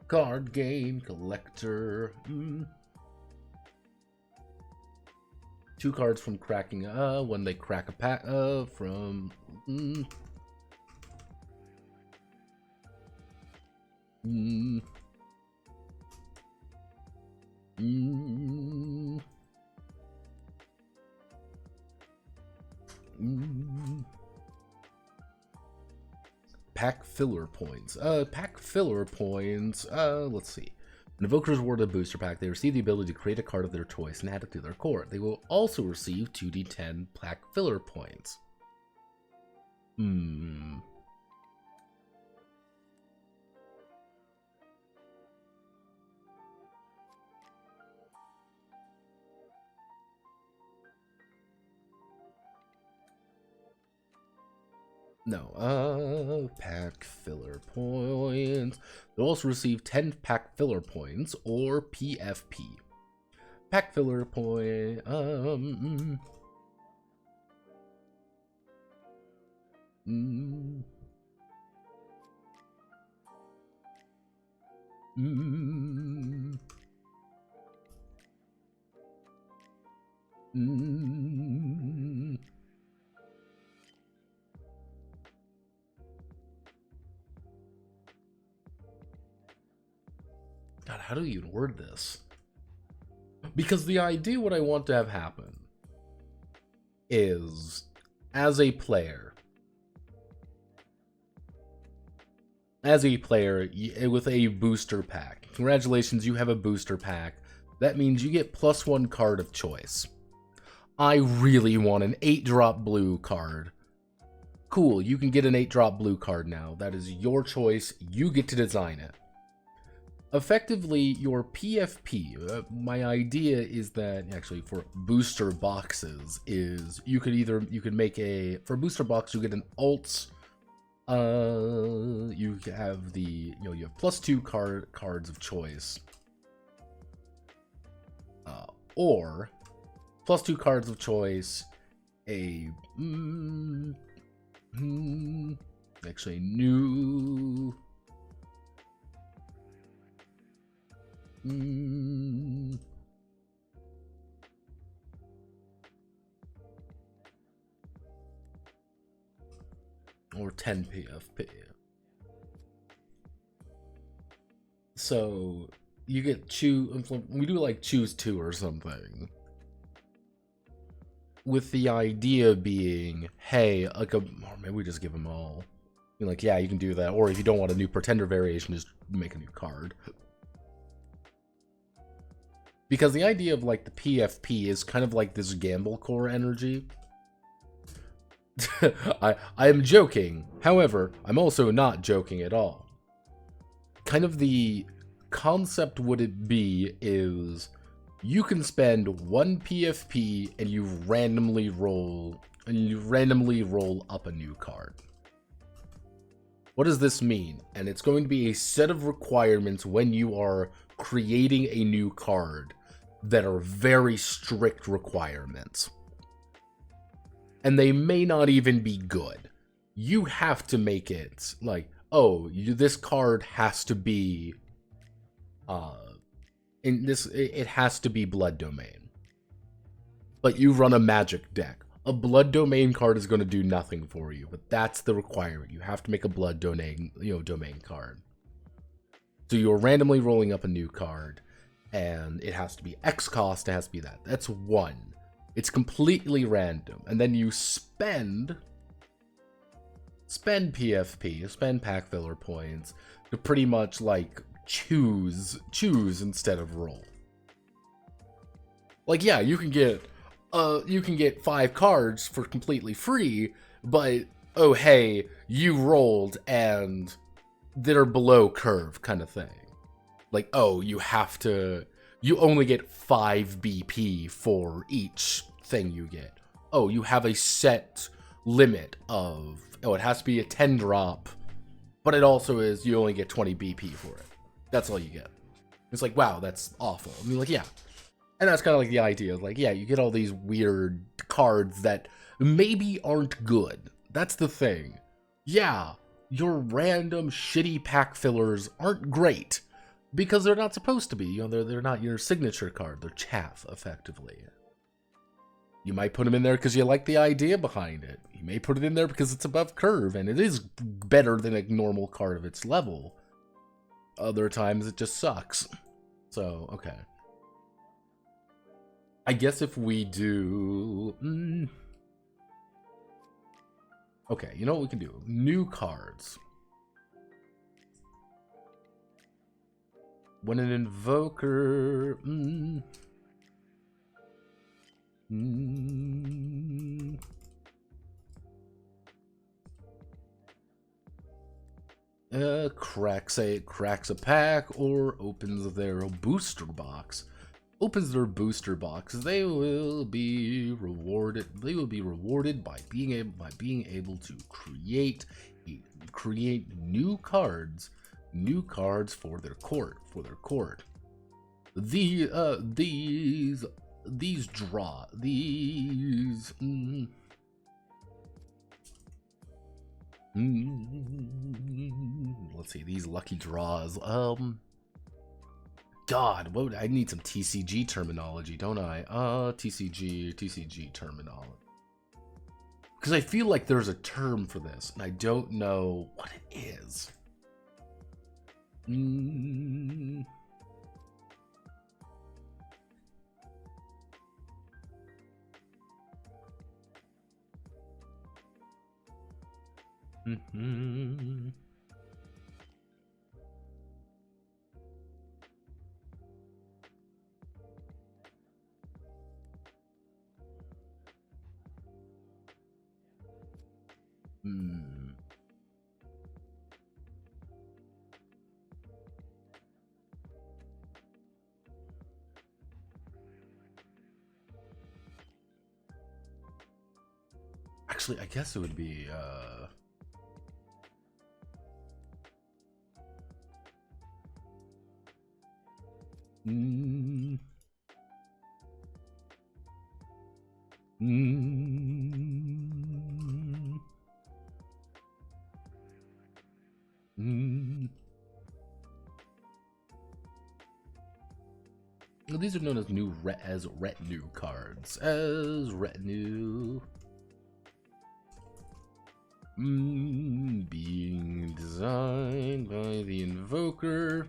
card game collector. 2 cards from cracking when they crack a pack from pack filler points. Pack filler points, let's see. An Invoker's awarded a booster pack. They receive the ability to create a card of their choice and add it to their core. They will also receive 2d10 pack filler points. No, pack filler points. They'll also receive 10 pack filler points, or PFP. Pack filler point, God, how do you word this? Because the idea, what I want to have happen is, as a player with a booster pack, congratulations, you have a booster pack. That means you get +1 card of choice. I really want an 8-drop blue card. Cool, you can get an 8-drop blue card now. That is your choice. You get to design it. Effectively, your PFP, my idea is that, actually, for booster boxes, is you could make a, for a booster box, you get an alt, you have the, you have +2 cards of choice, or +2 cards of choice, actually, new, or 10 PFP. So you get we do like choose 2 or something. With the idea being, hey, like or maybe we just give them all. You're like, yeah, you can do that. Or if you don't want a new pretender variation, just make a new card. Because the idea of, like, the PFP is kind of like this gamble core energy. I am joking. However, I'm also not joking at all. Kind of the concept would it be is you can spend 1 PFP and you randomly roll up a new card. What does this mean? And it's going to be a set of requirements when you are creating a new card that are very strict requirements. And they may not even be good. You have to make it like, oh, this card has to be it has to be Blood Domain. But you run a Magic deck. A Blood Domain card is going to do nothing for you, but that's the requirement. You have to make a Blood Domain, domain card. So you're randomly rolling up a new card, and it has to be X cost, it has to be that. That's 1. It's completely random. And then you spend PFP, spend pack filler points to pretty much like choose instead of roll. Like, yeah, you can get 5 cards for completely free, but oh hey, you rolled and they're below curve kind of thing. Like, oh, you only get 5 BP for each thing you get. Oh, you have a set limit of, it has to be a 10 drop, but it also is, you only get 20 BP for it. That's all you get. It's like, wow, that's awful. I mean, like, yeah. And that's kind of like the idea. Like, yeah, you get all these weird cards that maybe aren't good. That's the thing. Yeah, your random shitty pack fillers aren't great. Because they're not supposed to be. They're not your signature card. They're chaff, effectively. You might put them in there because you like the idea behind it. You may put it in there because it's above curve, and it is better than a normal card of its level. Other times, it just sucks. So, okay. I guess if we do... Okay, you know what we can do? New cards. When an invoker... cracks a pack or opens their booster box. Opens their booster box, they will be rewarded. They will be rewarded by being able to create new cards for their court. These let's see, these lucky draws. God, I need some TCG terminology, don't I? TCG terminology. Because I feel like there's a term for this, and I don't know what it is. Actually, I guess it would be these are known as retinue cards. Being designed by the invoker.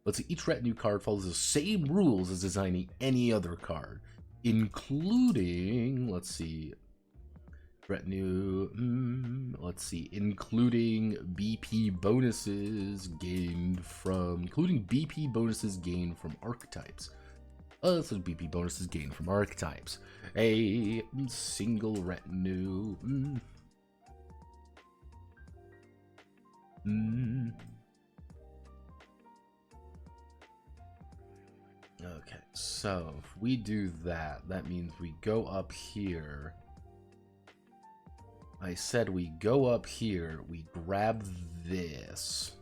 Let's see, each retinue card follows the same rules as designing any other card, including, let's see, retinue, including BP bonuses gained from, archetypes. So BP bonuses gained from archetypes. A single retinue. Okay, so if we do that, that means we go up here. I said we go up here, we grab this.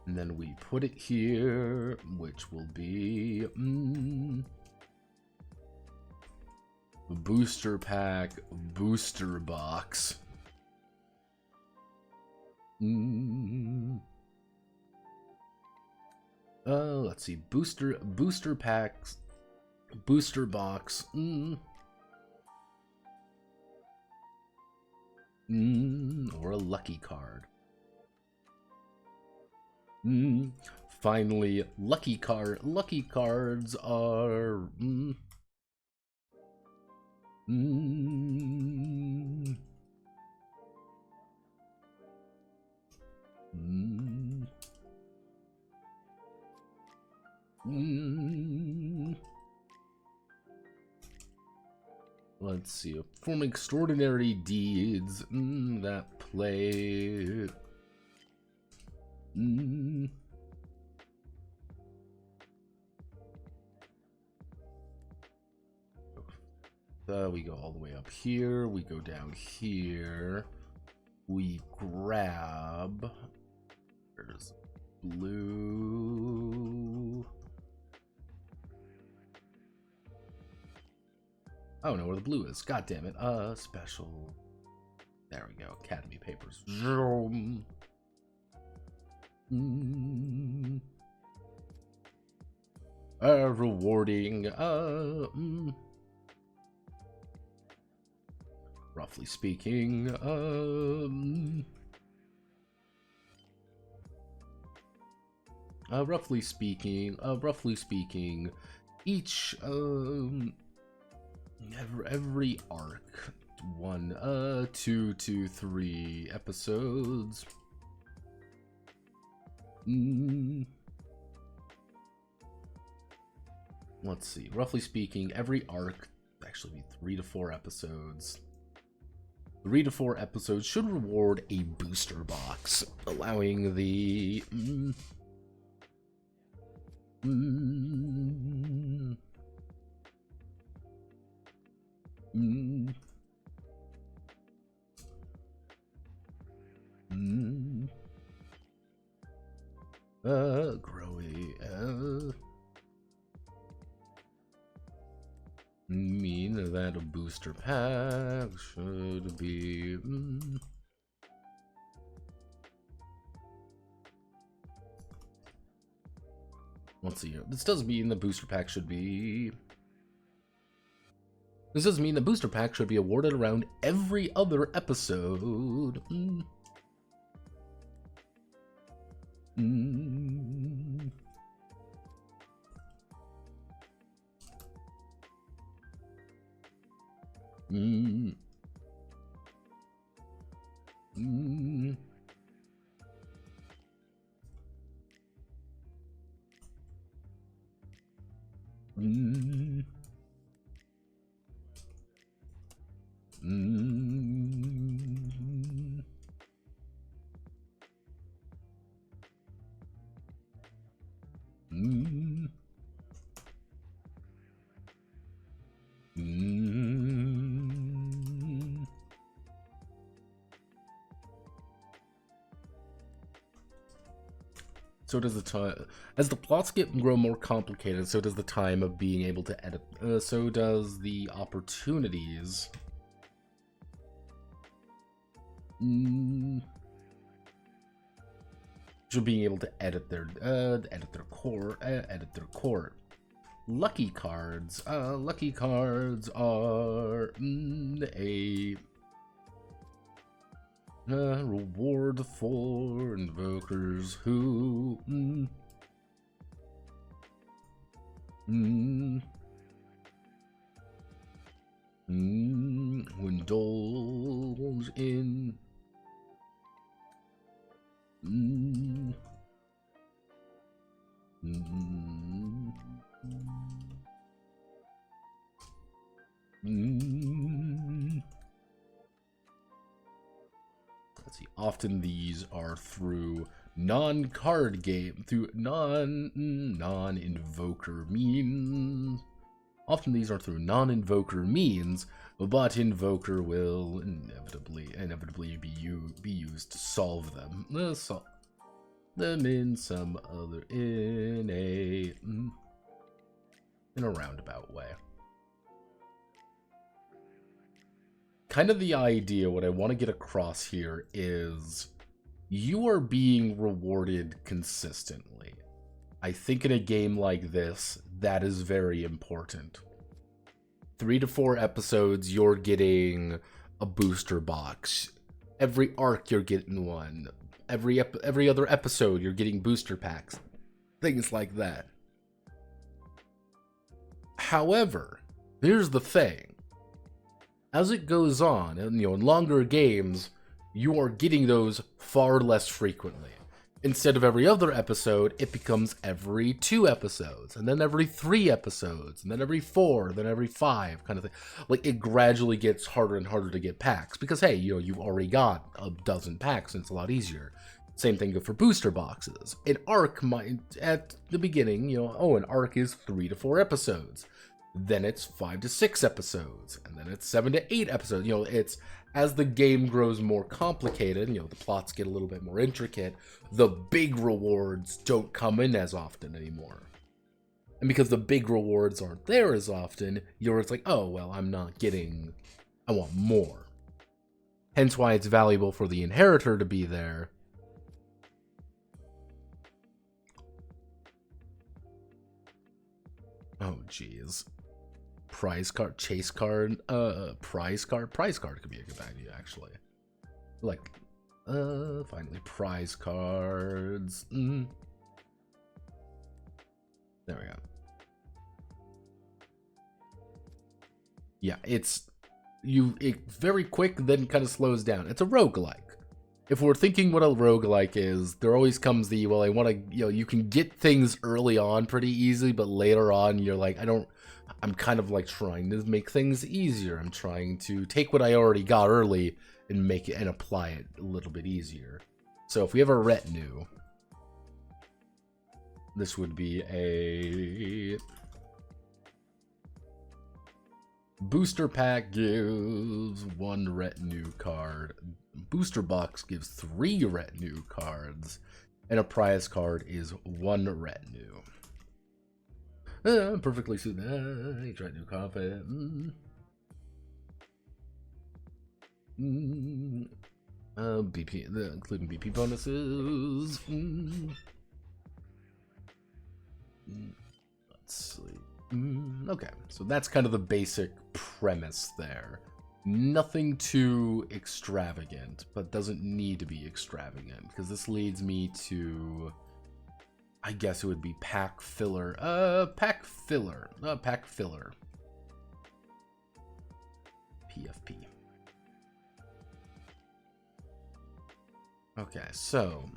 And then we put it here, which will be booster pack, booster box. Let's see, booster packs, booster box. Or a lucky card. Finally, lucky cards are let's see, perform extraordinary deeds that play. We go all the way up here, we go down here, we grab, there's blue. I don't know where the blue is. God damn it. Special. There we go. Academy papers. Rewarding. Roughly speaking. roughly speaking, each every arc, 1, 2 to 3 episodes. Let's see. Roughly speaking, every arc actually be 3 to 4 episodes. 3 to 4 episodes should reward a booster box, allowing the growing mean that a booster pack should be let's see here. This does mean the booster pack should be awarded around every other episode. So does the time, as the plots grow more complicated, so does the time of being able to edit, so does the opportunities. So being able to edit their court. Lucky cards are a reward for invokers who who indulge in let's see. Often these are through non-card game, through non-invoker means. Often these are through non-invoker means, but invoker will inevitably be used to solve them. Them in some other in a roundabout way. Kind of the idea, what I want to get across here is you are being rewarded consistently. I think in a game like this, that is very important. 3 to 4 episodes, you're getting a booster box. Every arc, you're getting one. Every other episode, you're getting booster packs. Things like that. However, here's the thing. As it goes on, and in longer games, you are getting those far less frequently. Instead of every other episode, it becomes every 2 episodes, and then every 3 episodes, and then every 4, then every 5, kind of thing. Like, it gradually gets harder and harder to get packs, because hey, you've already got a dozen packs, and it's a lot easier. Same thing for booster boxes. An arc might, at the beginning, an arc is 3 to 4 episodes. Then it's 5 to 6 episodes, and then it's 7 to 8 episodes. It's as the game grows more complicated, the plots get a little bit more intricate, the big rewards don't come in as often anymore. And because the big rewards aren't there as often, it's like, oh, well, I want more. Hence why it's valuable for the inheritor to be there. Oh, jeez. Prize card, chase card, prize card could be a good idea, actually. Like, finally, prize cards. There we go. Yeah, it's very quick, then kind of slows down. It's a roguelike. If we're thinking what a roguelike is, there always comes the, well, I want to, you can get things early on pretty easily, but later on, you're like, I'm kind of like trying to make things easier. I'm trying to take what I already got early and make it and apply it a little bit easier. So if we have a retinue, this would be a booster pack gives 1 retinue card. Booster box gives 3 retinue cards. And a prize card is 1 retinue. Perfectly suited. Each retinue confident. BP, including BP bonuses. Let's see. Okay, so that's kind of the basic premise there. Nothing too extravagant, but doesn't need to be extravagant, because this leads me to, I guess it would be pack filler. Pack filler. PFP. Okay, so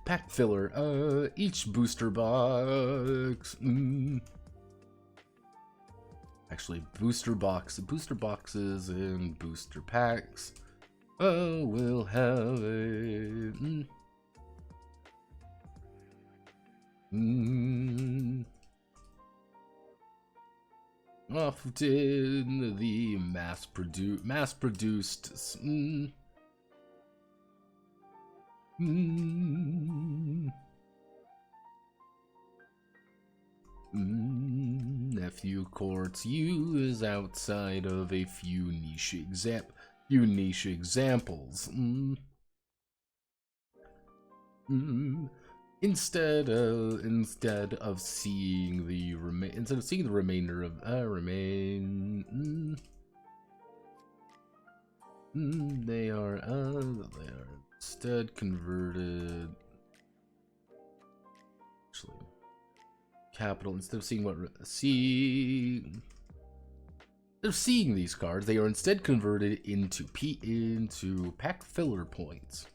pack filler. Each booster box. Actually, booster boxes and booster packs. We'll have a often the mass-produced a few quartz use outside of a few niche examples. Instead of seeing the remainder of they are instead converted. Actually, capital, instead of seeing they're seeing these cards, they are instead converted into pack filler points,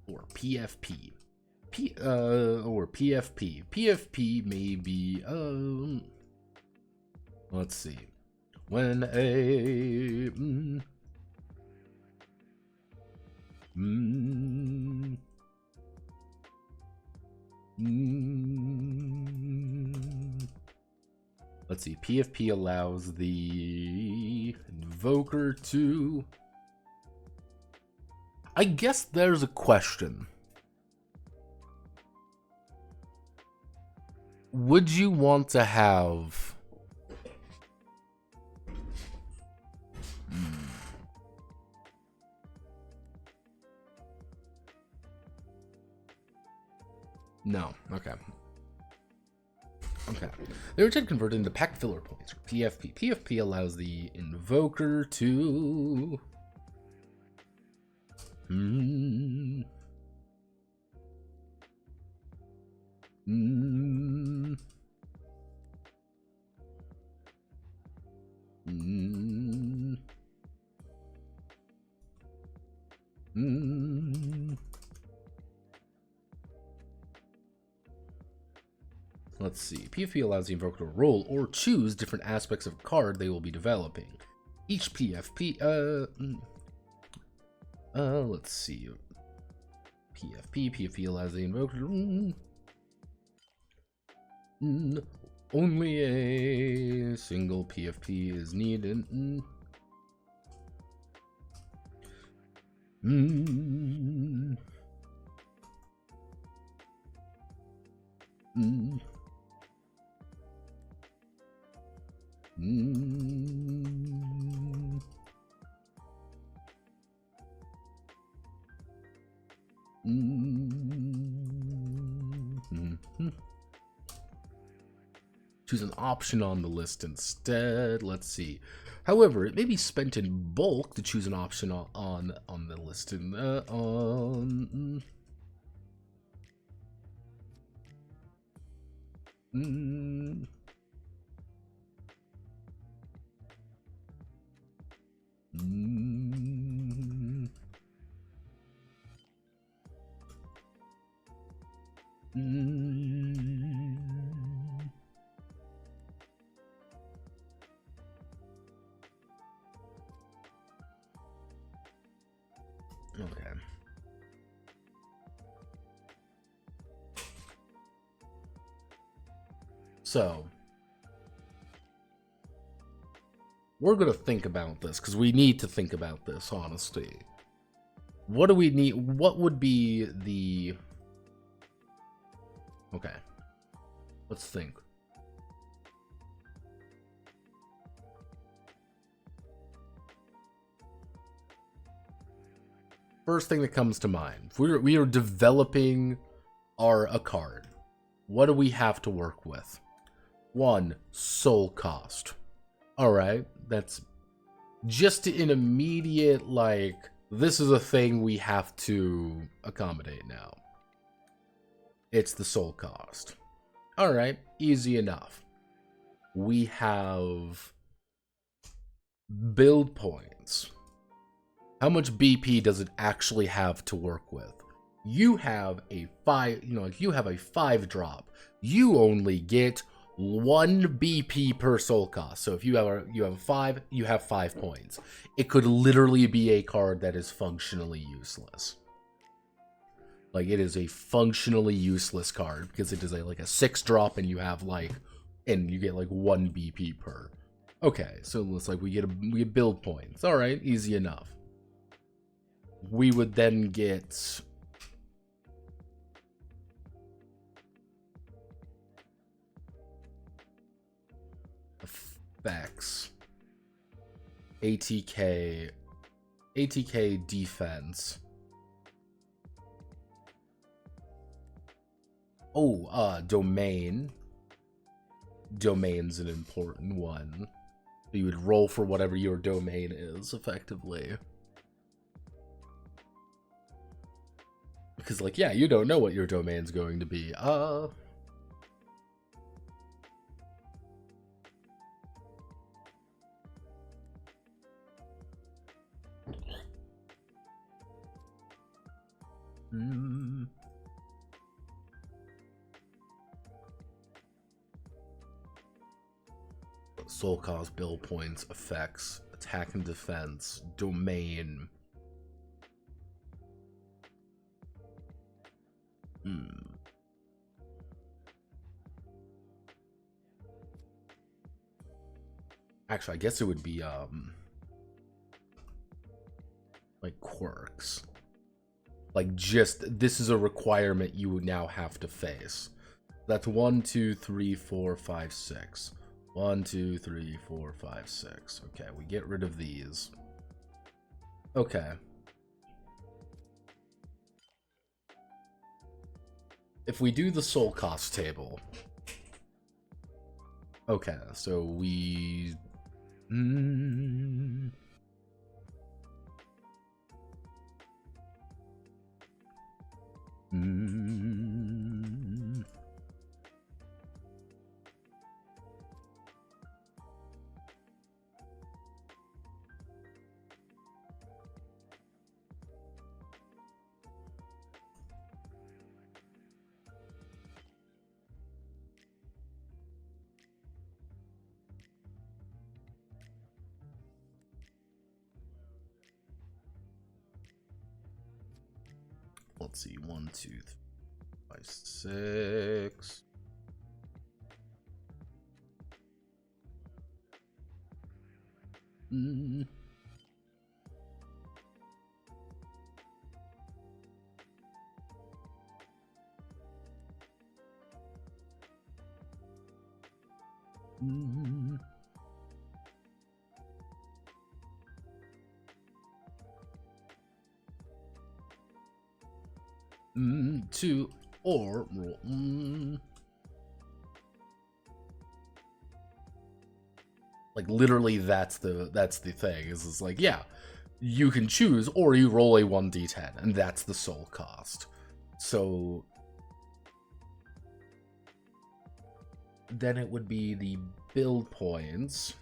or PFP. Or PFP. PFP may be let's see. When a let's see, PFP allows the invoker to, I guess there's a question. Would you want to have No. Okay. They were instead converted into pack filler points, or PFP. PFP allows the invoker to let's see. PFP allows the invoker to roll or choose different aspects of a card they will be developing. Each PFP, let's see. PFP allows the invoker to, only a single PFP is needed. Choose an option on the list instead. Let's see. However, it may be spent in bulk to choose an option on the list. Mm. Mm. Mm. Okay. So, we're going to think about this, because we need to think about this, honestly. What do we need? What would be the... Okay. Let's think. First thing that comes to mind. If we are developing a card. What do we have to work with? 1, soul cost. Alright, that's just an immediate, like, this is a thing we have to accommodate now. It's the soul cost. Alright, easy enough. We have build points. How much BP does it actually have to work with? You have a 5, if you have a 5-drop, you only get 1 BP per soul cost. So if you have a 5, you have 5 points. It could literally be a card that is functionally useless. Like, it is a functionally useless card because it is like a 6-drop and you have and you get 1 BP per. Okay, so it's like we get build points. All right, easy enough. We would then get effects, ATK defense. Oh, domain. Domain's an important one. So you would roll for whatever your domain is, effectively. Because, yeah, you don't know what your domain's going to be. Soul cost, build points, effects, attack and defense, domain. Actually, I guess it would be, like, quirks. Like, just, this is a requirement you would now have to face. That's 1, 2, 3, 4, 5, 6. 1, 2, 3, 4, 5, 6. Okay, we get rid of these. Okay. If we do the soul cost table. Okay, so we... Let's see, 1, 2, 3, 5, 6. Two or roll. Like, literally, that's the thing. Is like, yeah, you can choose, or you roll a 1d10, and that's the soul cost. So then it would be the build points.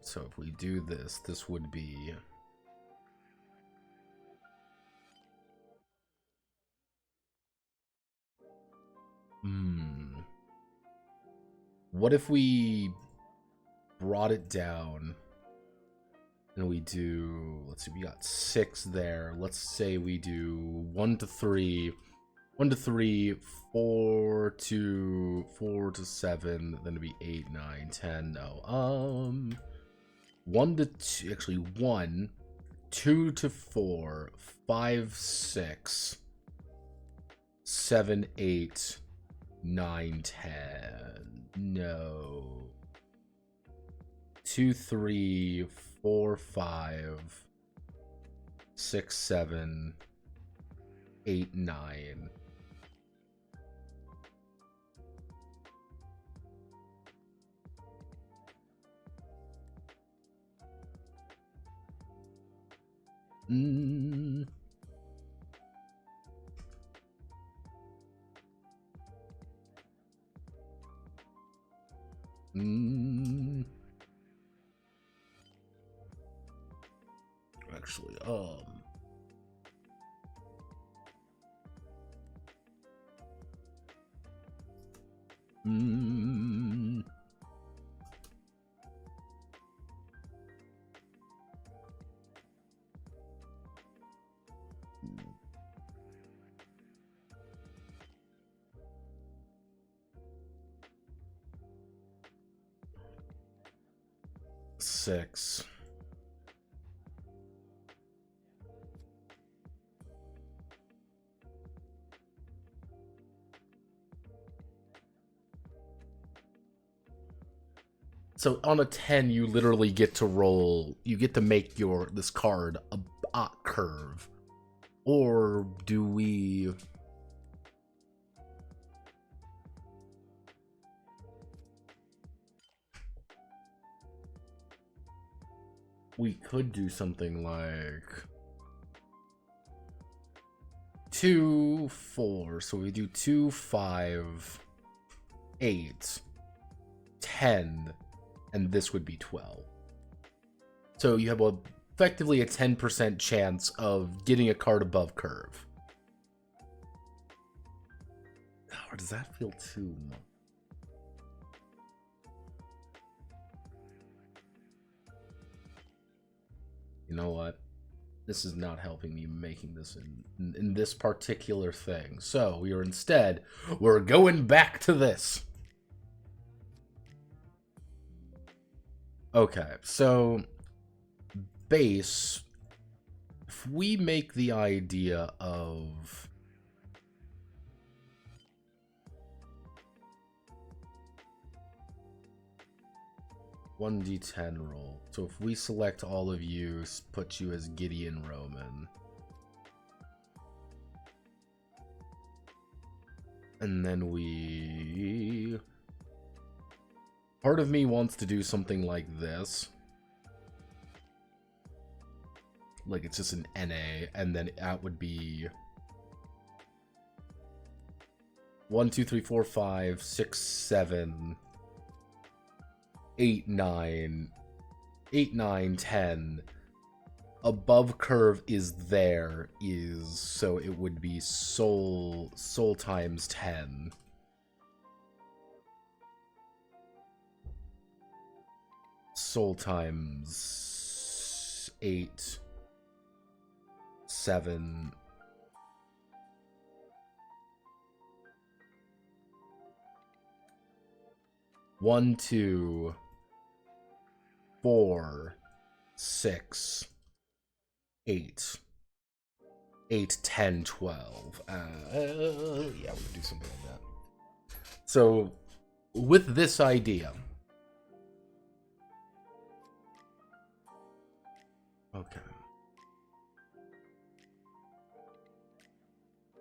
So if we do this, this would be... What if we brought it down and we do... Let's see, we got 6 there. Let's say we do 1 to 3... 1 to 3, 4 to 7, then it'd be 8, 9, 10. No. 1 to 2, actually 1, 2 to 4, 5, 6, 7, 8, 9, 10. No. 2, 3, 4, 5, 6, 7, 8, 9. Actually, six. So on a 10, you literally get to roll, you get to make this card a curve. Or do we... We could do something like 2, 4. So we do 2, 5, 8, 10, and this would be 12. So you have effectively a 10% chance of getting a card above curve. Or does that feel too much? You know what? This is not helping me making this in this particular thing. So we're going back to this. Okay, so base, if we make the idea of 1d10 roll. So if we select all of you, put you as Gideon Roman. And then we... Part of me wants to do something like this. Like it's just an NA, and then that would be 1, 2, 3, 4, 5, 6, 7, 8, 9, 10. Above curve is so it would be soul times 10. Soul times 8, 7. One, 2, 4, 6, 8. 8, 10, 12. Yeah, we can do something like that. So, with this idea... Okay.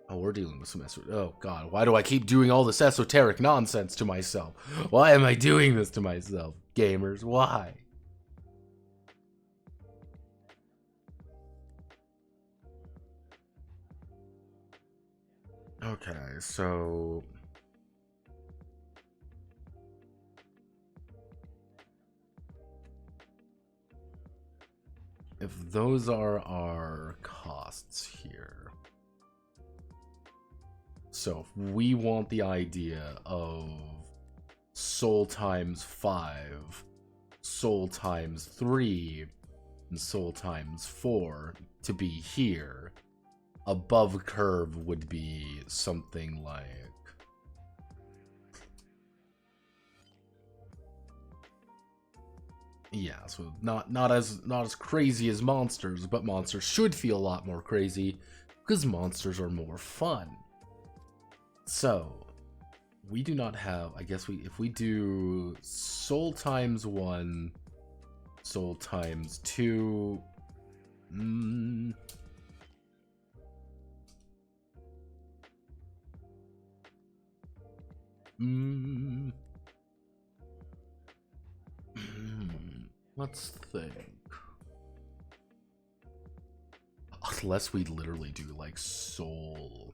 Oh, we're dealing with some oh god, why do I keep doing all this esoteric nonsense to myself? Why am I doing this to myself, gamers? Why? Okay, so if those are our costs here, so if we want the idea of soul times 5, soul times 3, and soul times 4 to be here, above curve would be something like yeah, so not as crazy as monsters, but monsters should feel a lot more crazy because monsters are more fun. So we do not have, I guess if we do soul times 1, soul times 2, let's think. Unless we literally do like soul.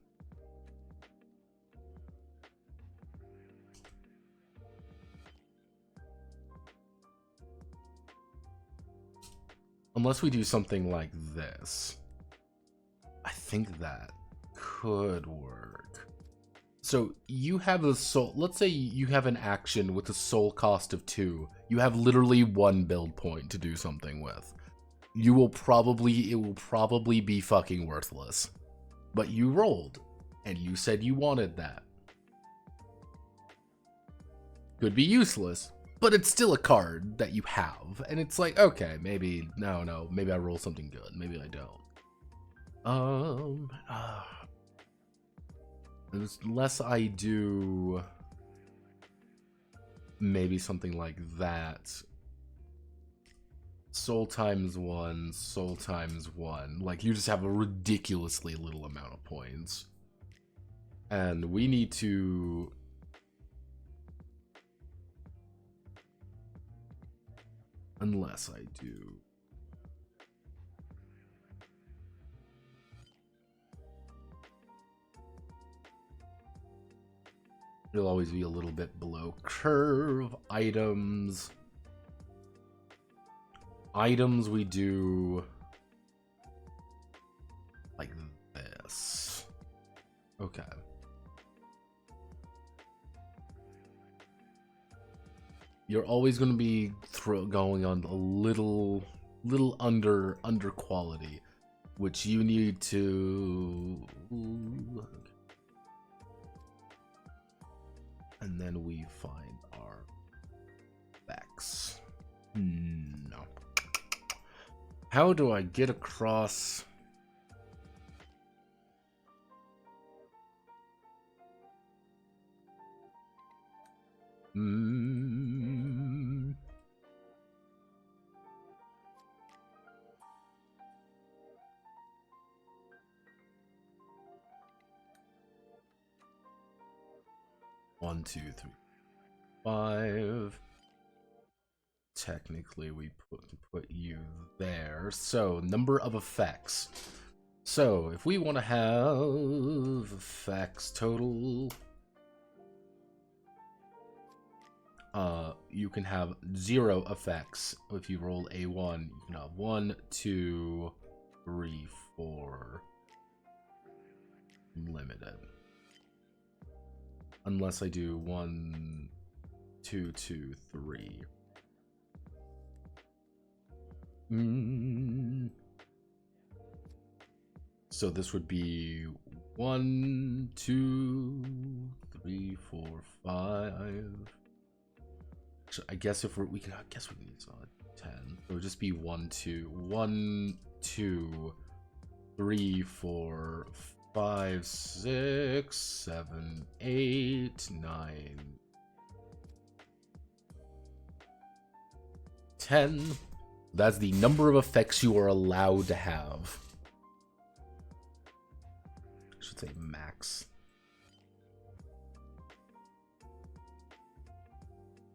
Unless we do something like this. I think that could work. So you have a soul, let's say you have an action with a soul cost of 2. You have literally 1 build point to do something with. It will probably be fucking worthless. But you rolled, and you said you wanted that. Could be useless, but it's still a card that you have. And it's like, okay, maybe, no, maybe I roll something good, maybe I don't. Unless I do maybe something like that. Soul times 1, soul times 1. Like, you just have a ridiculously little amount of points. And we need to... Unless I do... It'll always be a little bit below curve. Items. Items we do like this. Okay. You're always going to be going on a little under quality, which you need to. And then we find our specs. No. How do I get across? One, 2, 3, 5. Technically, we put you there. So, number of effects. So, if we want to have effects total, you can have 0 effects. If you roll a 1, you can have 1, 2, 3, 4. Limited. Unless I do 1, 2, 2, 3. So this would be 1, 2, 3, 4, 5. So I guess if we can, I guess we can use 10. It would just be 1, 2, 1, 2, 3, 4, 5, 6, 7, 8, 9, 10. That's the number of effects you are allowed to have. So should say max.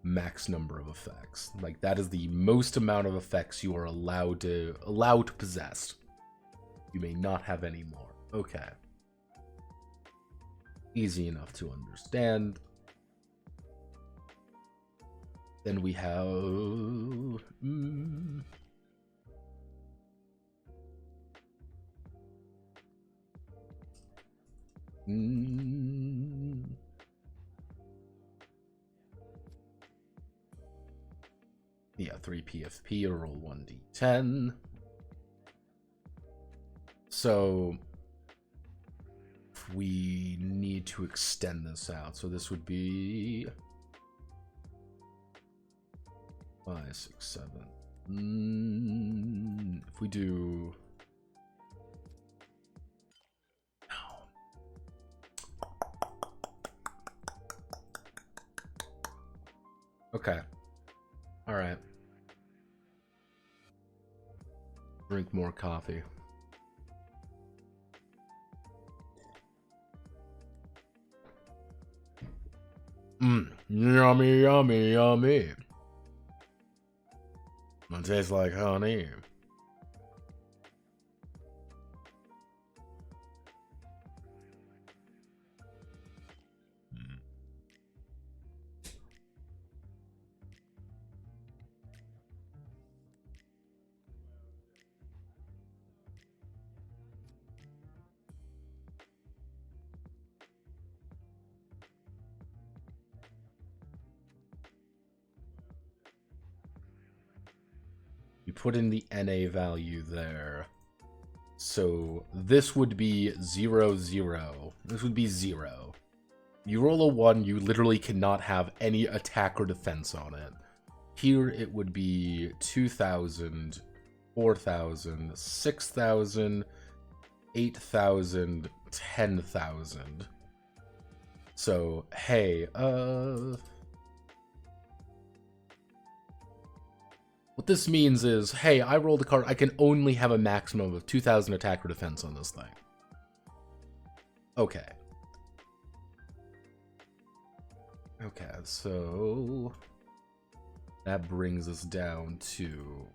Max number of effects. Like, that is the most amount of effects you are allowed to possess. You may not have any more. Okay. Easy enough to understand. Then we have... Yeah, 3 PFP, or roll 1d10. So we need to extend this out. So this would be 5, 6, 7. If we do... Okay. All right. Drink more coffee. Yummy, yummy, yummy. It tastes like honey. You put in the NA value there. So this would be 0, 0. This would be 0. You roll a 1, you literally cannot have any attack or defense on it. Here it would be 2,000, 4,000, 6,000, 8,000, 10,000. So, hey, what this means is, hey, I rolled a card, I can only have a maximum of 2,000 attack or defense on this thing. Okay. Okay, so that brings us down to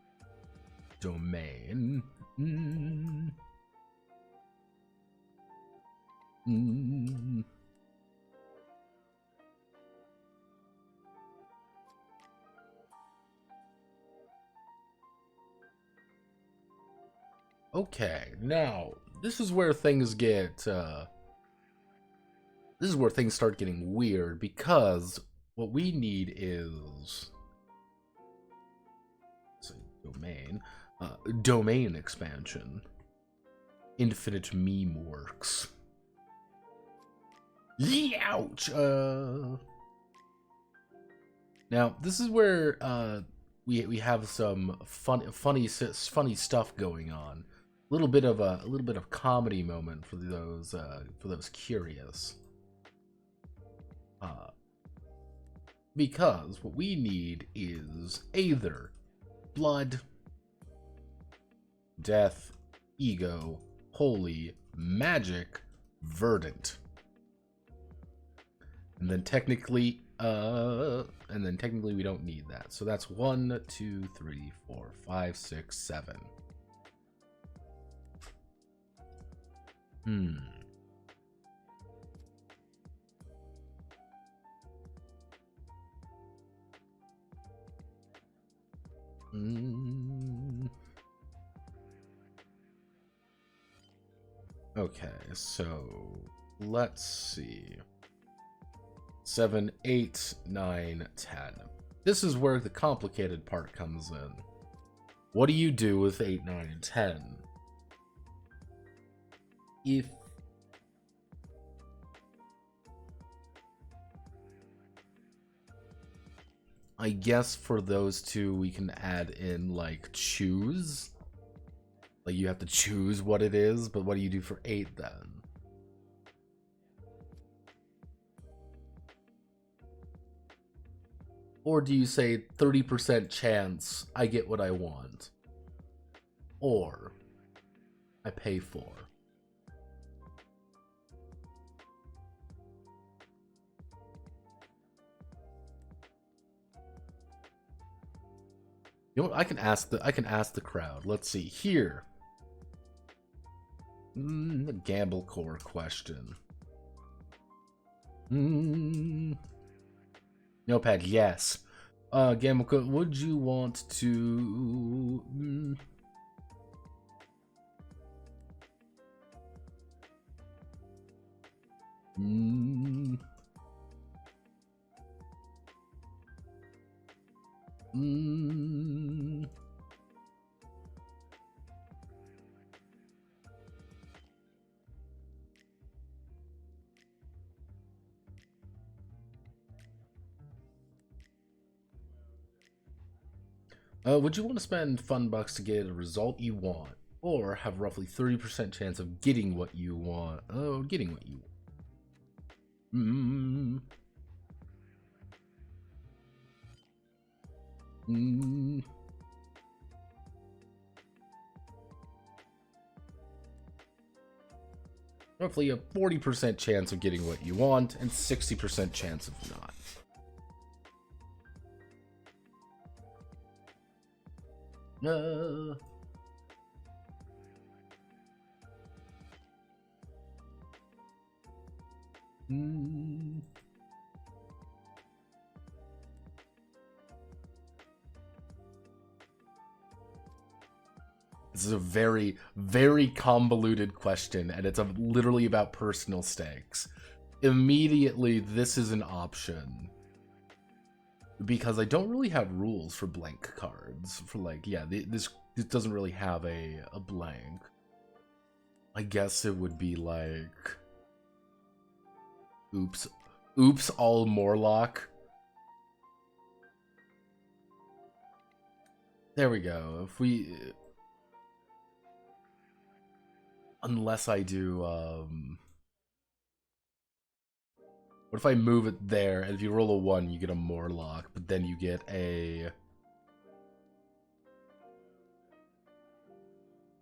domain. Okay, now this is where things get this is where things start getting weird, because what we need is domain expansion. Infinite meme works. Ouch! Now this is where we have some funny stuff going on. A little bit of comedy moment for those curious. Because what we need is either blood, death, ego, holy, magic, verdant. And then technically we don't need that. So that's 1, 2, 3, 4, 5, 6, 7. Okay, so let's see. 7, 8, 9, 10. This is where the complicated part comes in. What do you do with 8, 9, and 10? If I guess for those two we can add in like choose. Like you have to choose what it is, but what do you do for 8 then? Or do you say 30% chance I get what I want? Or I pay for. You know what? I can ask the crowd. Let's see here. The gamble core question. Notepad, yes. Gamble core. Would you want to? Would you want to spend fun bucks to get a result you want, or have roughly 30% chance of getting what you want? Oh, getting what you want. Roughly a 40% chance of getting what you want, and 60% chance of not. This is a very, very convoluted question, and it's literally about personal stakes. Immediately, this is an option. Because I don't really have rules for blank cards. For like, yeah, this doesn't really have a blank. I guess it would be like... Oops, all Morlock. There we go. If we... Unless I do, what if I move it there, and if you roll a 1, you get a Morlock, but then you get a...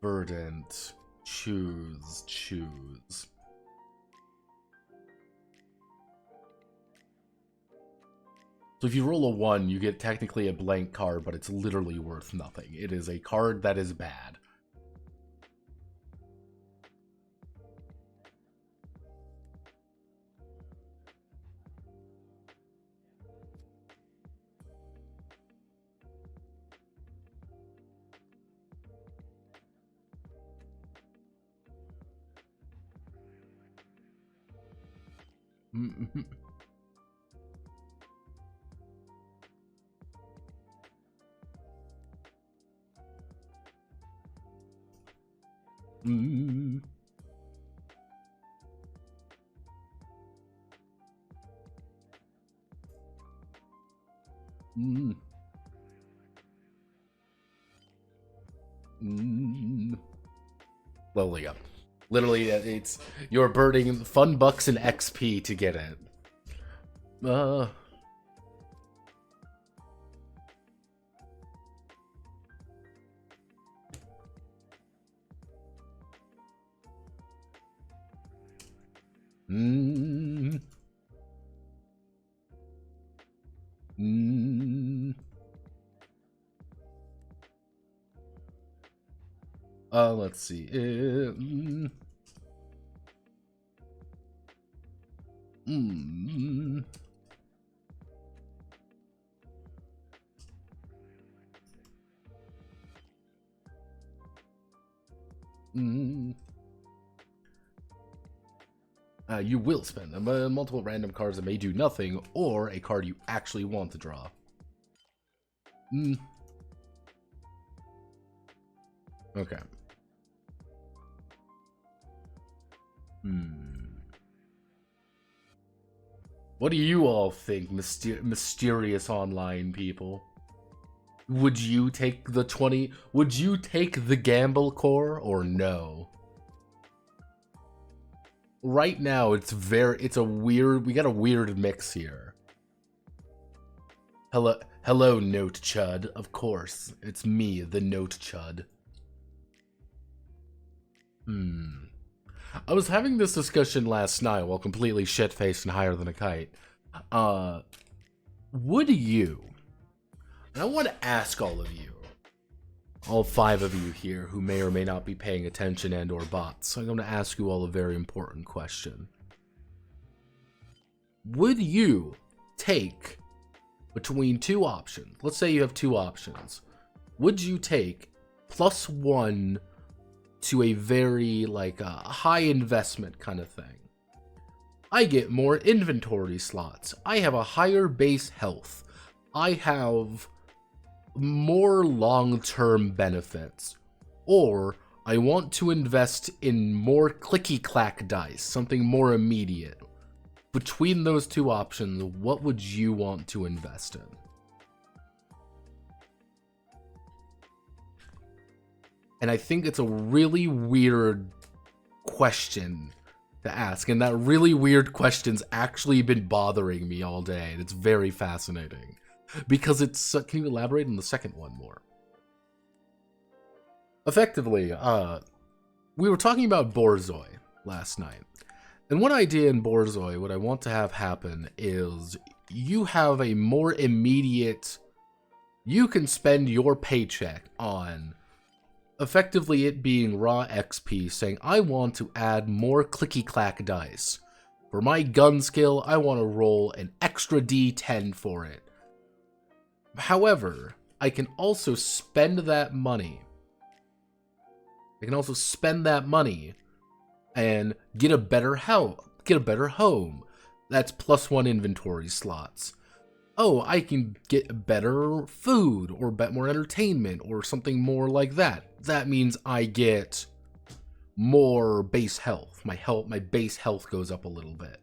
Verdant. Choose. So if you roll a 1, you get technically a blank card, but it's literally worth nothing. It is a card that is bad. Literally, up. Literally, it's you're burning fun bucks and XP to get it. Let's see. You will spend them. Multiple random cards that may do nothing, or a card you actually want to draw. Okay. What do you all think, mysterious online people? Would you take the 20? Would you take the gamble core or no? Right now, it's a weird. We got a weird mix here. Hello, Note Chud. Of course, it's me, the Note Chud. I was having this discussion last night while completely shit-faced and higher than a kite. Would you, and I want to ask all of you, all 5 of you here who may or may not be paying attention and or bots. So I'm going to ask you all a very important question. Would you take between 2 options? Let's say you have 2 options. Would you take +1 to a very, like, a high investment kind of thing? I get more inventory slots. I have a higher base health. I have more long-term benefits. Or I want to invest in more clicky-clack dice, something more immediate. Between those 2 options, what would you want to invest in? And I think it's a really weird question to ask, and that really weird question's actually been bothering me all day, and it's very fascinating. Because it's... can you elaborate on the second one more? Effectively, we were talking about Borzoi last night. And one idea in Borzoi, what I want to have happen is you have a more immediate... you can spend your paycheck on effectively it being raw XP, saying, I want to add more clicky-clack dice. For my gun skill, I want to roll an extra D10 for it. However, I can also spend that money. And get a better health, get a better home. That's +1 inventory slots. Oh, I can get better food or more entertainment or something more like that. That means I get more base health. My base health goes up a little bit.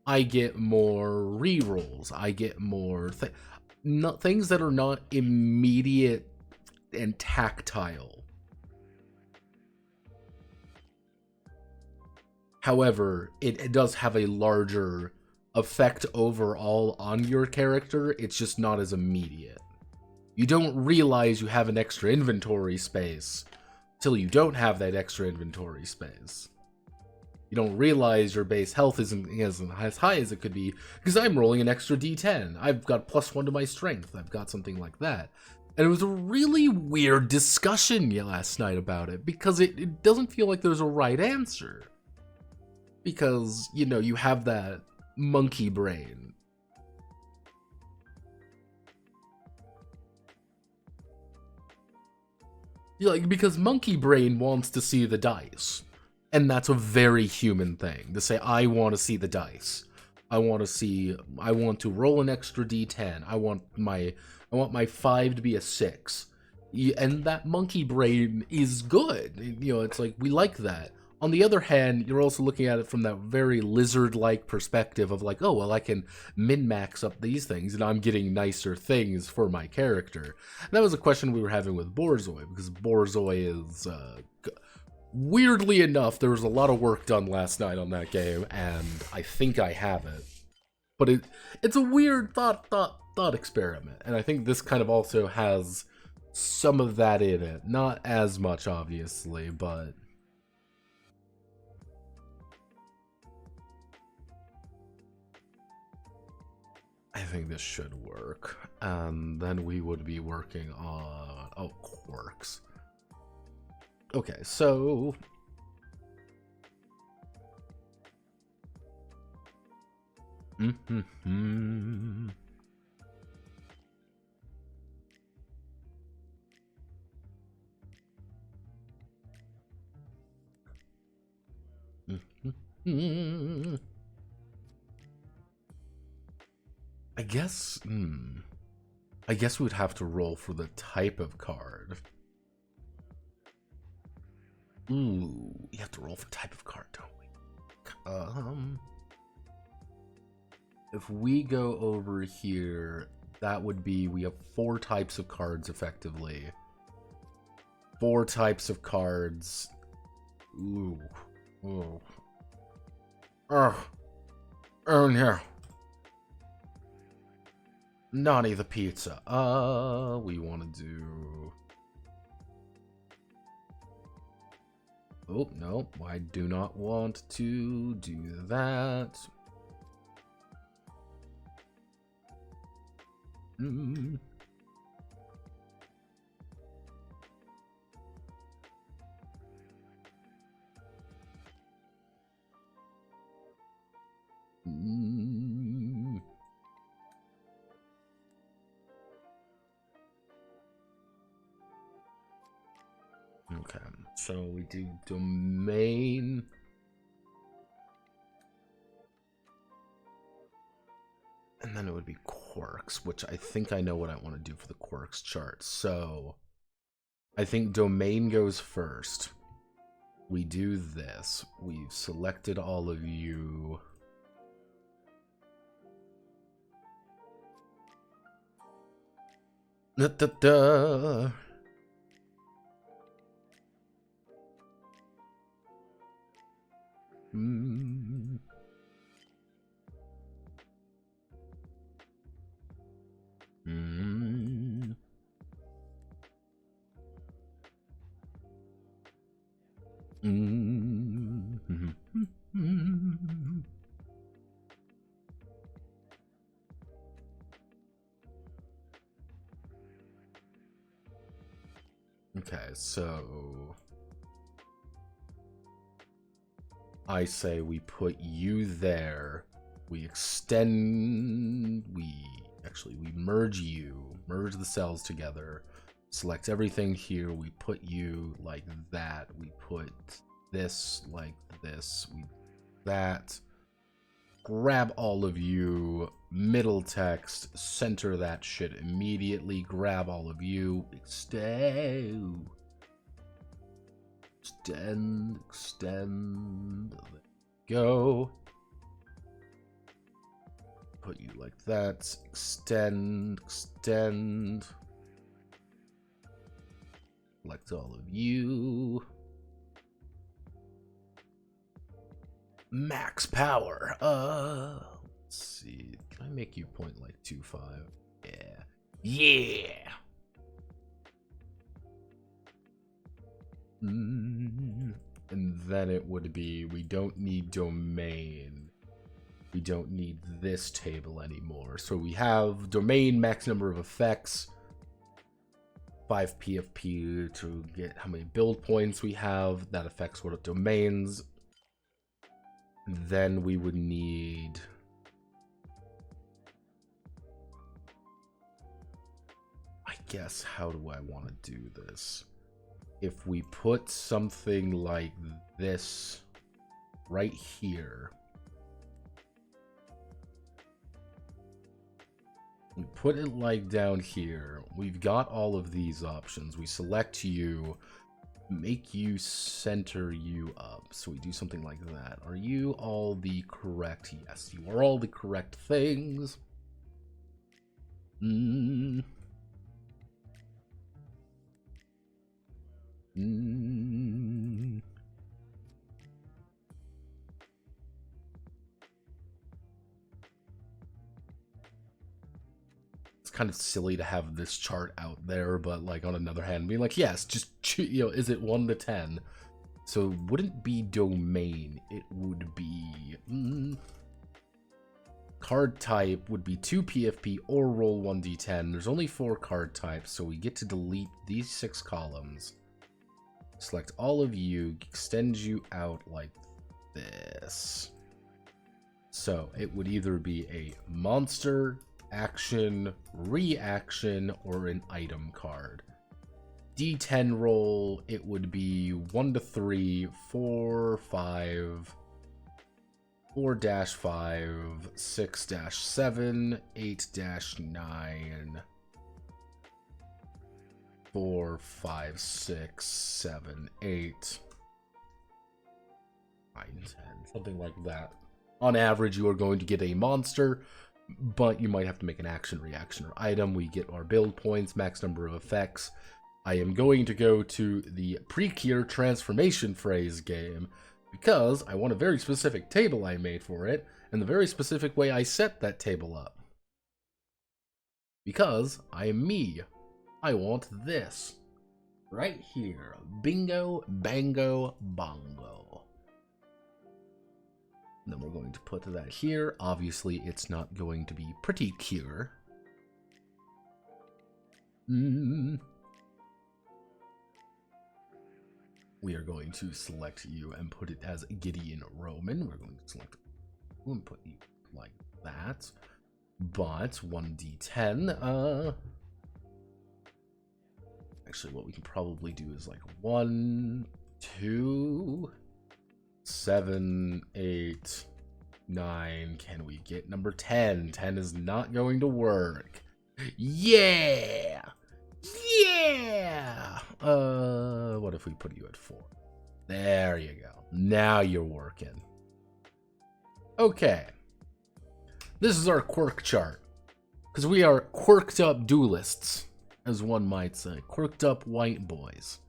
I get more rerolls. I get more things that are not immediate and tactile. However, it does have a larger effect overall on your character. It's just not as immediate. You don't realize you have an extra inventory space till you don't have that extra inventory space. You don't realize your base health isn't as high as it could be because I'm rolling an extra D10. I've got +1 to my strength. I've got something like that. And it was a really weird discussion last night about it because it doesn't feel like there's a right answer. Because, you know, you have that monkey brain. Because monkey brain wants to see the dice. And that's a very human thing, to say, I want to see the dice. I want to roll an extra D10. I want my 5 to be a 6. And that monkey brain is good. You know, it's like, we like that. On the other hand, you're also looking at it from that very lizard-like perspective of like, oh, well, I can min-max up these things, and I'm getting nicer things for my character. And that was a question we were having with Borzoi, because Borzoi is... weirdly enough, there was a lot of work done last night on that game, and I think I have it. But it's a weird thought experiment, and I think this kind of also has some of that in it. Not as much, obviously, but... I think this should work, and then we would be working on... oh, quirks. Okay, so... I guess we would have to roll for the type of card. Ooh, you have to roll for type of card, don't we? If we go over here, that would be, we have 4 types of cards, effectively. 4 types of cards. Ooh. Ooh. Oh no. Nani the pizza. We want to do... oh, no, I do not want to do that. Okay, so we do domain. And then it would be quirks, which I think I know what I want to do for the quirks chart. So I think domain goes first. We do this. We've selected all of you. Da-da-da. Okay, so I say we put you there. We extend, we merge the cells together, select everything here. We put you like that. We put this like this. We that. Grab all of you, middle text, center that shit immediately. Grab all of you, extend. Go. Put you like that. Extend. Select all of you. Max power. Let's see. Can I make you point like 2.5? Yeah. And then it would be, we don't need domain. We don't need this table anymore. So we have domain, max number of effects, 5 PFP to get how many build points we have. That affects what domains. Then we would need I guess, how do I want to do this? If we put something like this right here, we put it like down here, we've got all of these options. We select you, make you center you up. So we do something like that. Are you all the correct? Yes, you are all the correct things. It's kind of silly to have this chart out there, but like on another hand, being like, yes, just, you know, is it 1 to 10? So it wouldn't be domain, it would be card type would be 2 PFP or roll 1d10. There's only 4 card types, so we get to delete these 6 columns. Select all of you, extend you out like this. So it would either be a monster, action, reaction, or an item card. D10 roll, it would be 1 to 3, 4, 5, 4-5, 6-7, 8-9, 4, 5, 6, 7, 8, 9, 10, something like that. On average, you are going to get a monster, but you might have to make an action, reaction, or item. We get our build points, max number of effects. I am going to go to the Precure Transformation Phrase game because I want a very specific table I made for it, and the very specific way I set that table up. Because I am me. I want this. Right here. Bingo, bango, bongo. And then we're going to put that here. Obviously, it's not going to be pretty cure. We are going to select you and put it as Gideon Roman. We're going to select and put you like that. But 1d10, actually what we can probably do is like 1, 2, 7, 8, 9. Can we get number 10? 10 is not going to work. Yeah! Yeah! What if we put you at 4? There you go. Now you're working. Okay. This is our quirk chart. Because we are quirked up duelists, as one might say. Quirked up white boys.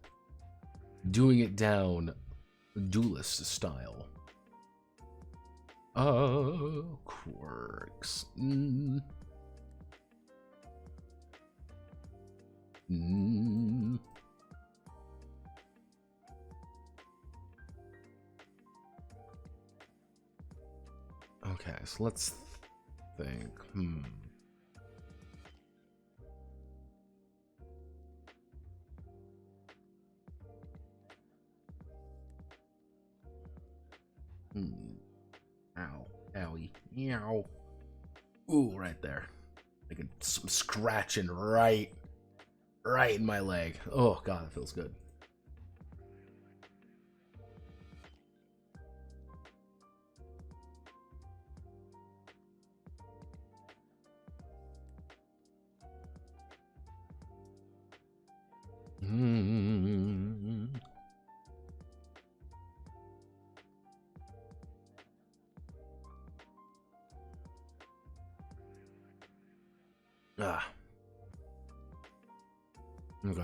Doing it down duelist style. Quirks. Okay, so let's think. Ow. Owie. Meow. Ooh, right there. Making some scratching right in my leg. Oh, God, it feels good. Okay.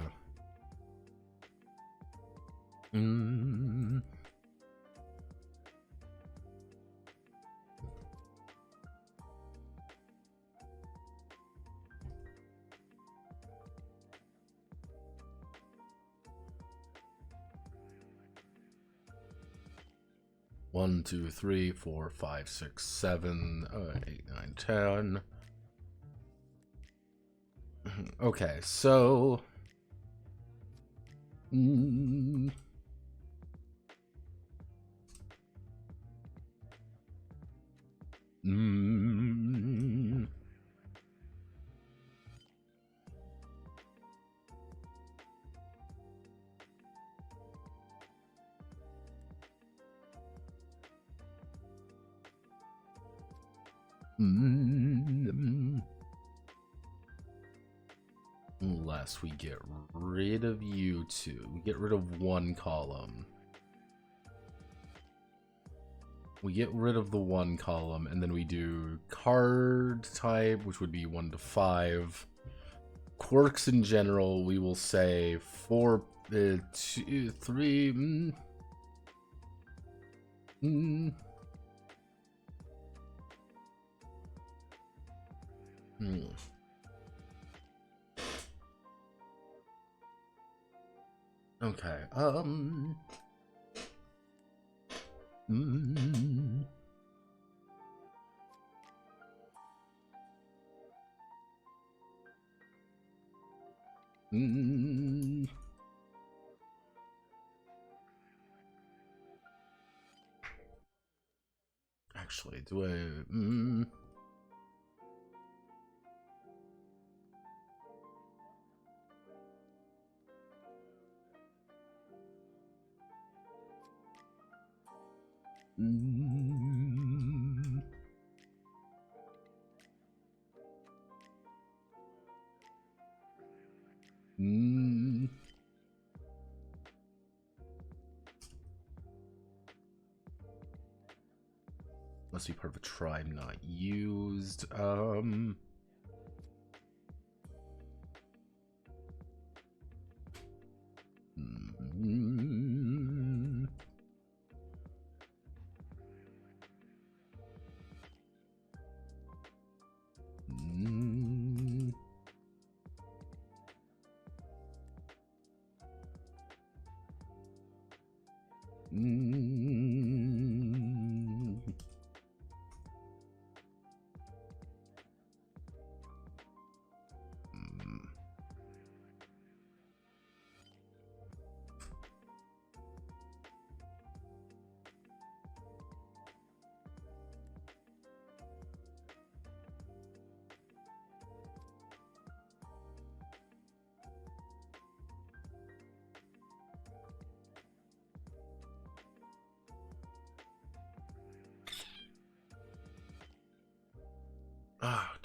1, 2, 3, 4, 5, 6, 7, 8, 9, 10. Okay, so unless we get rid of you two. We get rid of one column. We get rid of the one column, and then we do card type, which would be 1 to 5. Quirks in general, we will say 4, 2, 3. Okay, actually, do I, must be part of a tribe not used.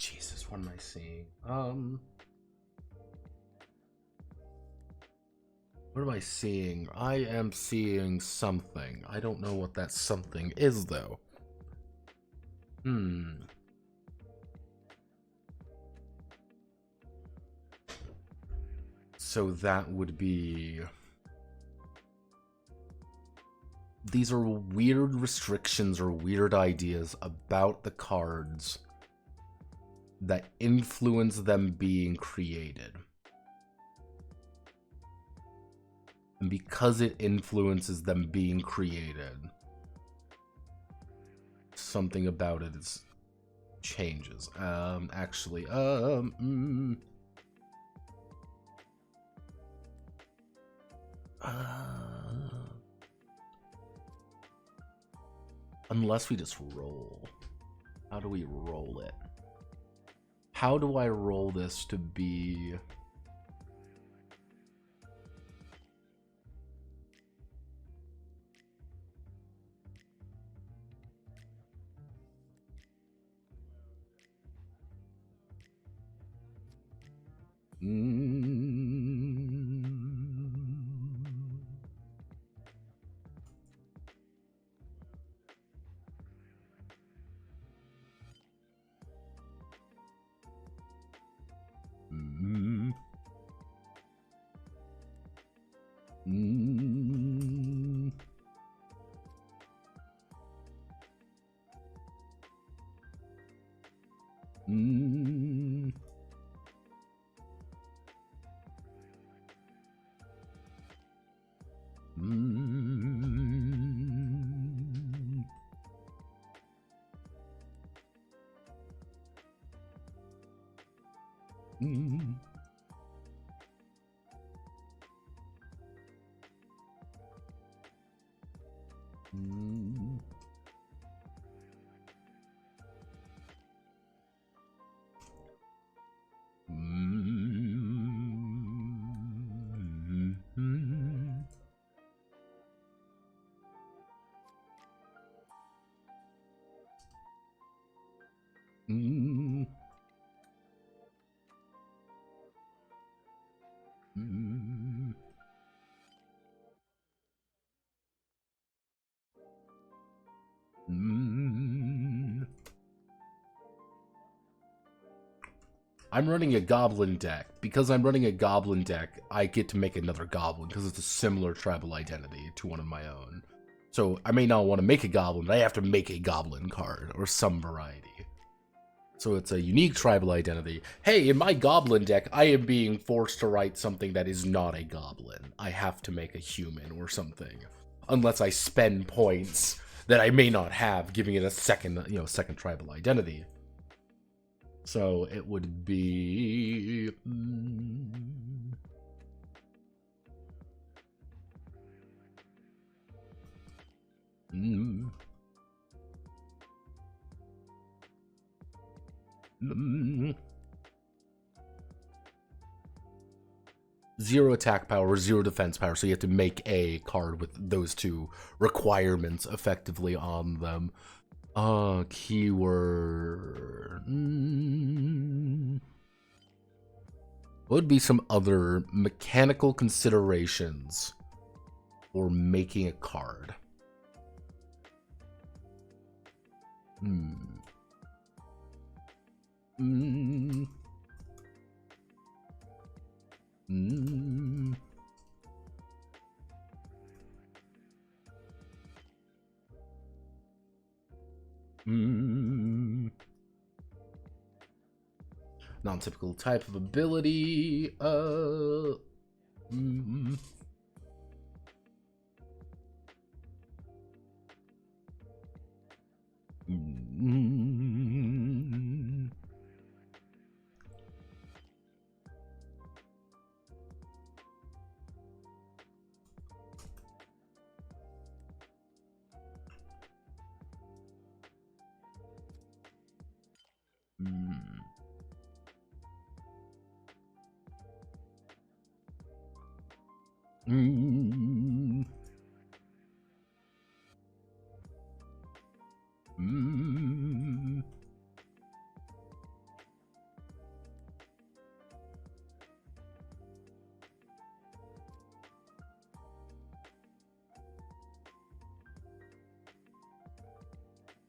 Jesus, what am I seeing? What am I seeing? I am seeing something. I don't know what that something is, though. So that would be... These are weird restrictions or weird ideas about the cards that influence them being created. And because it influences them being created, something about it changes. Unless we just roll. How do we roll it? How do I roll this to be... I'm running a goblin deck. Because I'm running a goblin deck, I get to make another goblin because it's a similar tribal identity to one of my own. So I may not want to make a goblin, but I have to make a goblin card or some variety. So it's a unique tribal identity. Hey, in my goblin deck, I am being forced to write something that is not a goblin. I have to make a human or something. Unless I spend points that I may not have, giving it a second, second tribal identity. So it would be... Zero attack power, zero defense power, so you have to make a card with those two requirements effectively on them. Keyword. What would be some other mechanical considerations for making a card? Non-typical type of ability.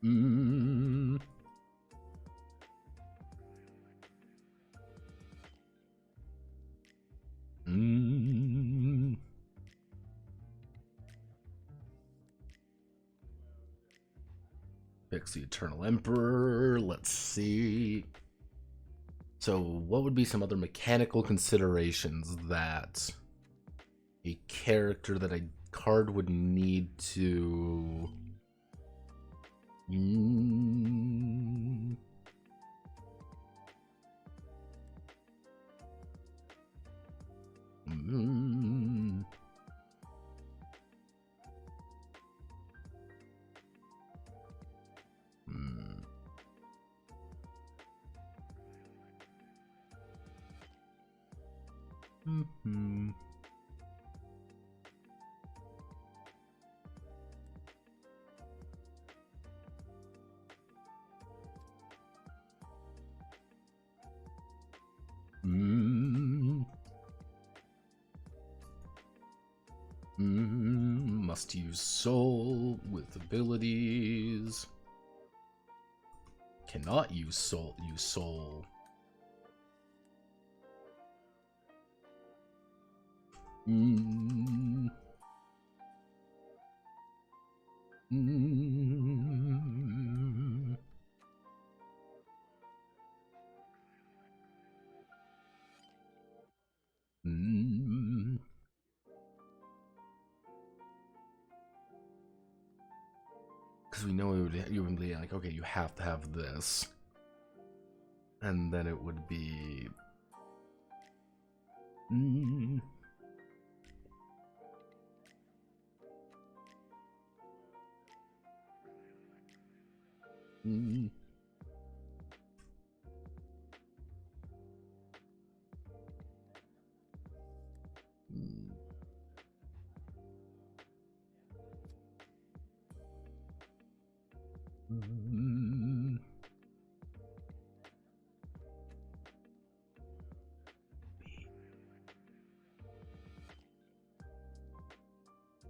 Mm. Mm. Fix the Eternal Emperor. Let's see. So, what would be some other mechanical considerations that a character that a card would need to... Mm. Mm. Mm. Mm-hmm. Mm. Mm. Must use soul with abilities. Cannot use soul. Mm. Mm. Mm. Because we know you would be like, okay, you have to have this. And then it would be... Mm. Mm. Mm. Mm.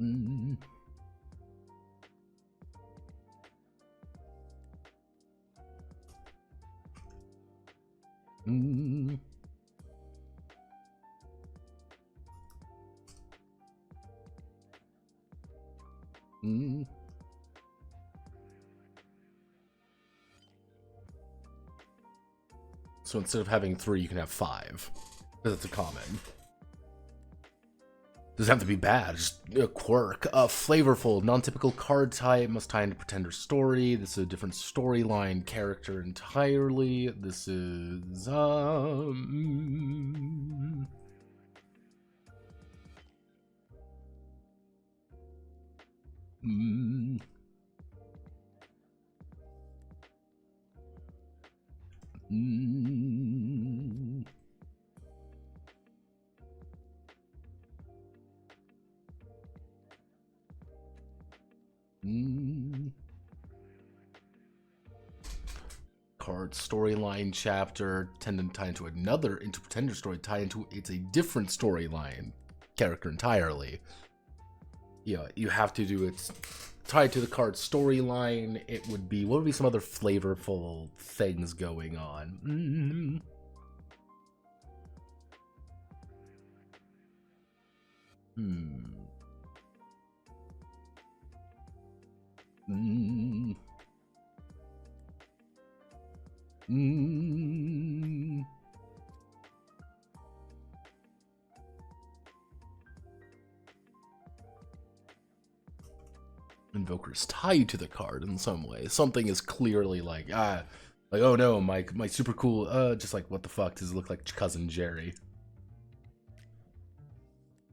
Mm. Mm. Mm. So instead of having 3, you can have 5. Because it's a common. Doesn't have to be bad, just a quirk. Flavorful, non-typical card type, must tie into Pretender story. This is a different storyline character entirely. This is, Mm. Mm. Mm. Card storyline chapter tend to tie into into Pretender story, tie into it's a different storyline character entirely. Yeah, you have to do it tied to the card storyline. It would be, what would be some other flavorful things going on? Mm. Hmm. Mm. Mm. Invokers tie you to the card in some way. Something is clearly like, oh no, my super cool, just like, what the fuck does it look like Cousin Jerry?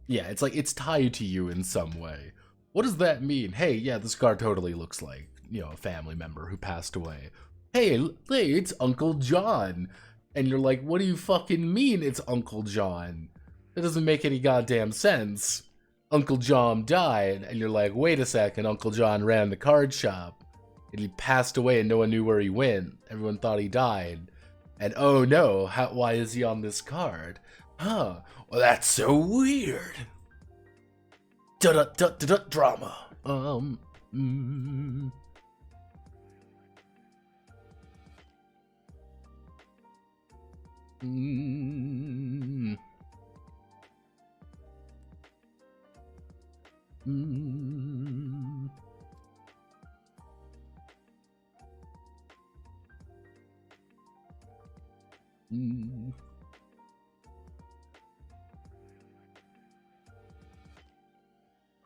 Yeah, it's like, it's tied to you in some way. What does that mean? Hey, yeah, this card totally looks like, a family member who passed away. Hey, it's Uncle John. And you're like, what do you fucking mean it's Uncle John? That doesn't make any goddamn sense. Uncle John died, and you're like, wait a second, Uncle John ran the card shop, and he passed away and no one knew where he went. Everyone thought he died. And oh no, why is he on this card? Huh, well that's so weird. Drama. Mm. Mm. Mm. Mm.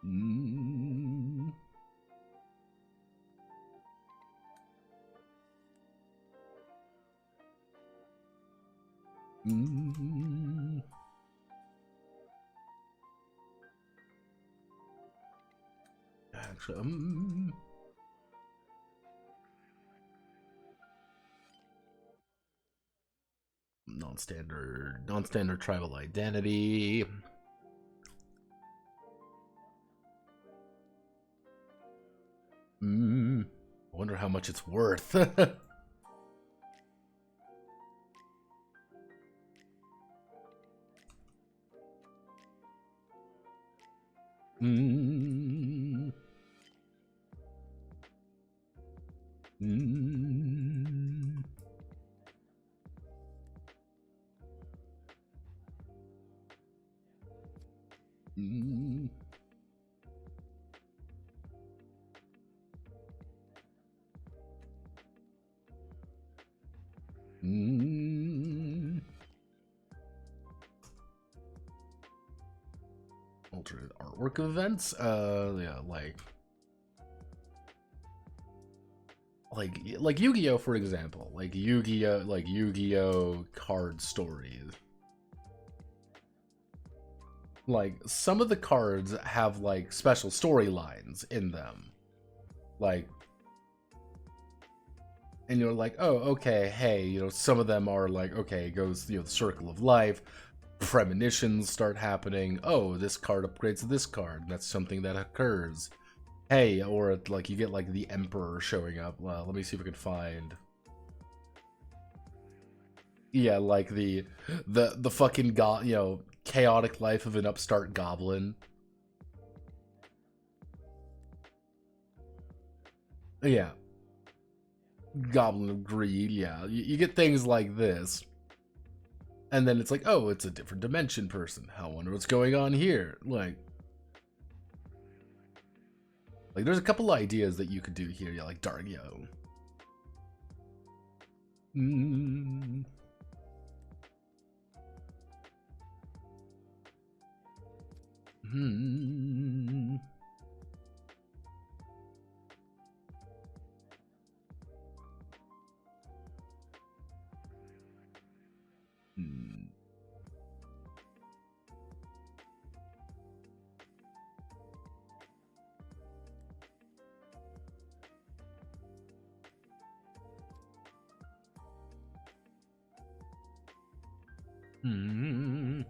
Mm. Mm. Actually, non-standard tribal identity. I wonder how much it's worth. Mm. Mm. Mm. Mm. Alternate artwork events. Yeah, like Yu-Gi-Oh, for example. Like Yu-Gi-Oh card stories. Like some of the cards have like special storylines in them. Like, and you're like, oh, okay, hey, you know, some of them are like, okay, it goes, you know, the circle of life, premonitions start happening. Oh, this card upgrades to this card. That's something that occurs. Hey, or like you get like the Emperor showing up. Let me see if we can find. Yeah, like the fucking you know, chaotic life of an upstart goblin. Yeah, Goblin of Greed. Yeah, you get things like this. And then it's like, oh, it's a different dimension person. I wonder what's going on here. Like there's a couple ideas that you could do here. Yeah, like dark, you know. Mm. Hmm. Hmm. Hmm.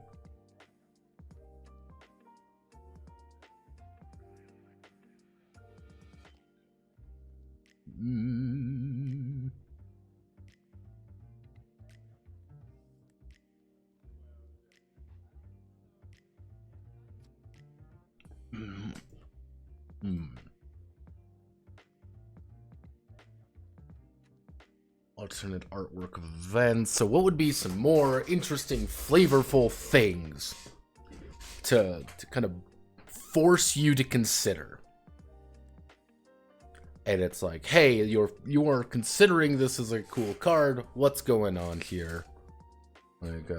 Hmm. Hmm. Hmm. Alternate artwork events. So what would be some more interesting, flavorful things to kind of force you to consider? And it's like, hey, you are considering this as a cool card. What's going on here? Like,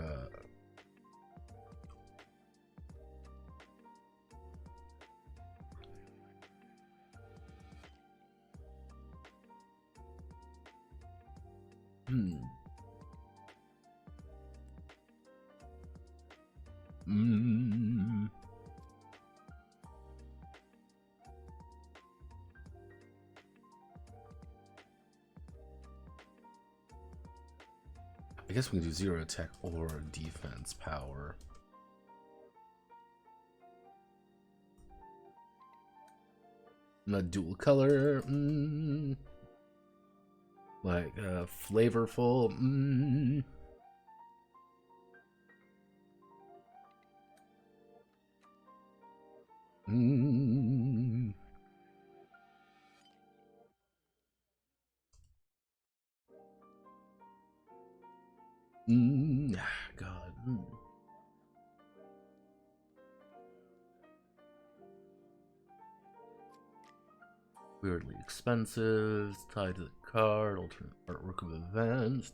hmm. Mm. I guess we can do 0 attack or defense power. Not dual color. Like, flavorful. Weirdly expensive, tied to the card, alternate artwork of events.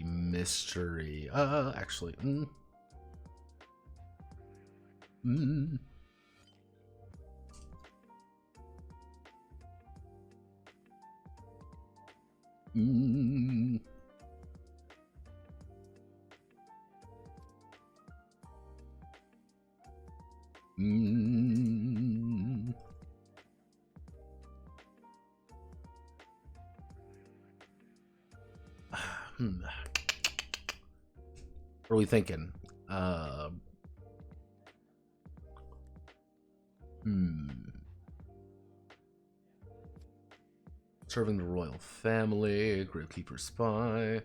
Mystery. Actually. What are we thinking? Serving the royal family, Gravekeeper spy.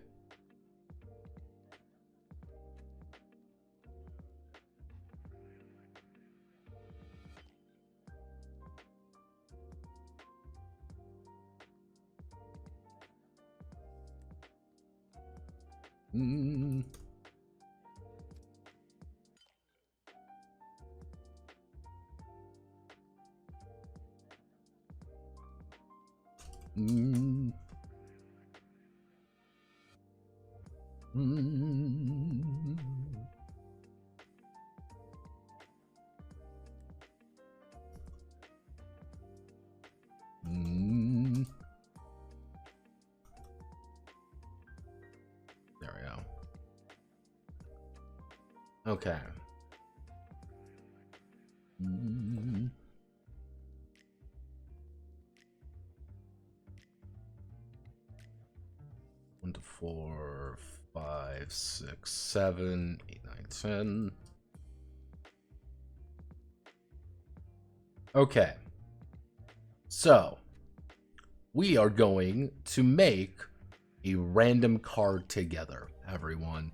There we go. Okay. 1 to 4, 5, 6, 7, 8, 9, 10. Okay. So, we are going to make a random card together, everyone.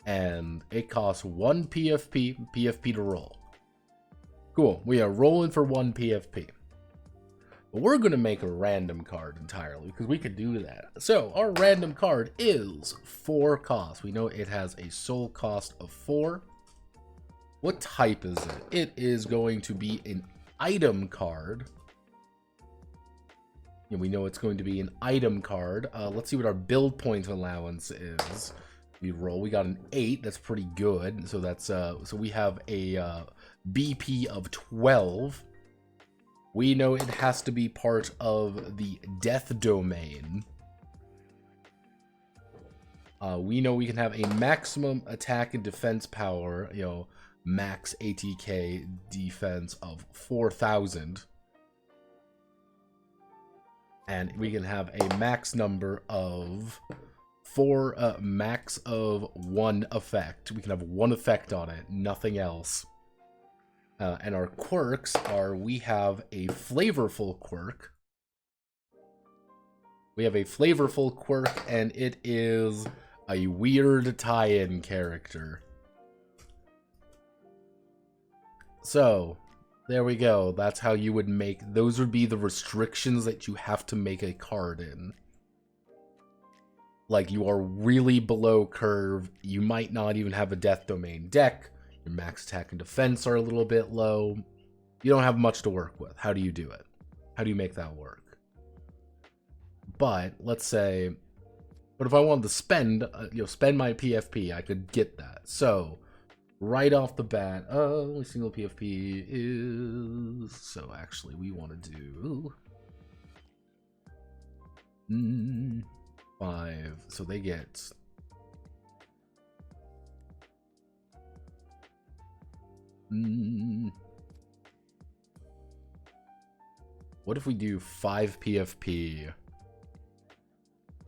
And it costs 1 PFP to roll. Cool. We are rolling for 1 PFP. But we're going to make a random card entirely, because we could do that. So, our random card is 4 cost. We know it has a soul cost of 4. What type is it? It is going to be an item card. And we know it's going to be an item card. Let's see what our build point allowance is. We roll. We got an 8. That's pretty good. So that's so we have a BP of 12. We know it has to be part of the death domain. We know we can have a maximum attack and defense power, you know, max ATK defense of 4,000. And we can have a max number of max of 1 effect. We can have 1 effect on it, nothing else. And our quirks are, we have a flavorful quirk. We have a flavorful quirk, and it is a weird tie-in character. So, there we go. That's how you would make, those would be the restrictions that you have to make a card in. Like, you are really below curve. You might not even have a death domain deck. Your max attack and defense are a little bit low. You don't have much to work with. How do you do it? How do you make that work? But let's say, but if I wanted to spend, spend my PFP, I could get that. So right off the bat, only single PFP is, so actually we want to do 5. So they get What if we do 5 PFP?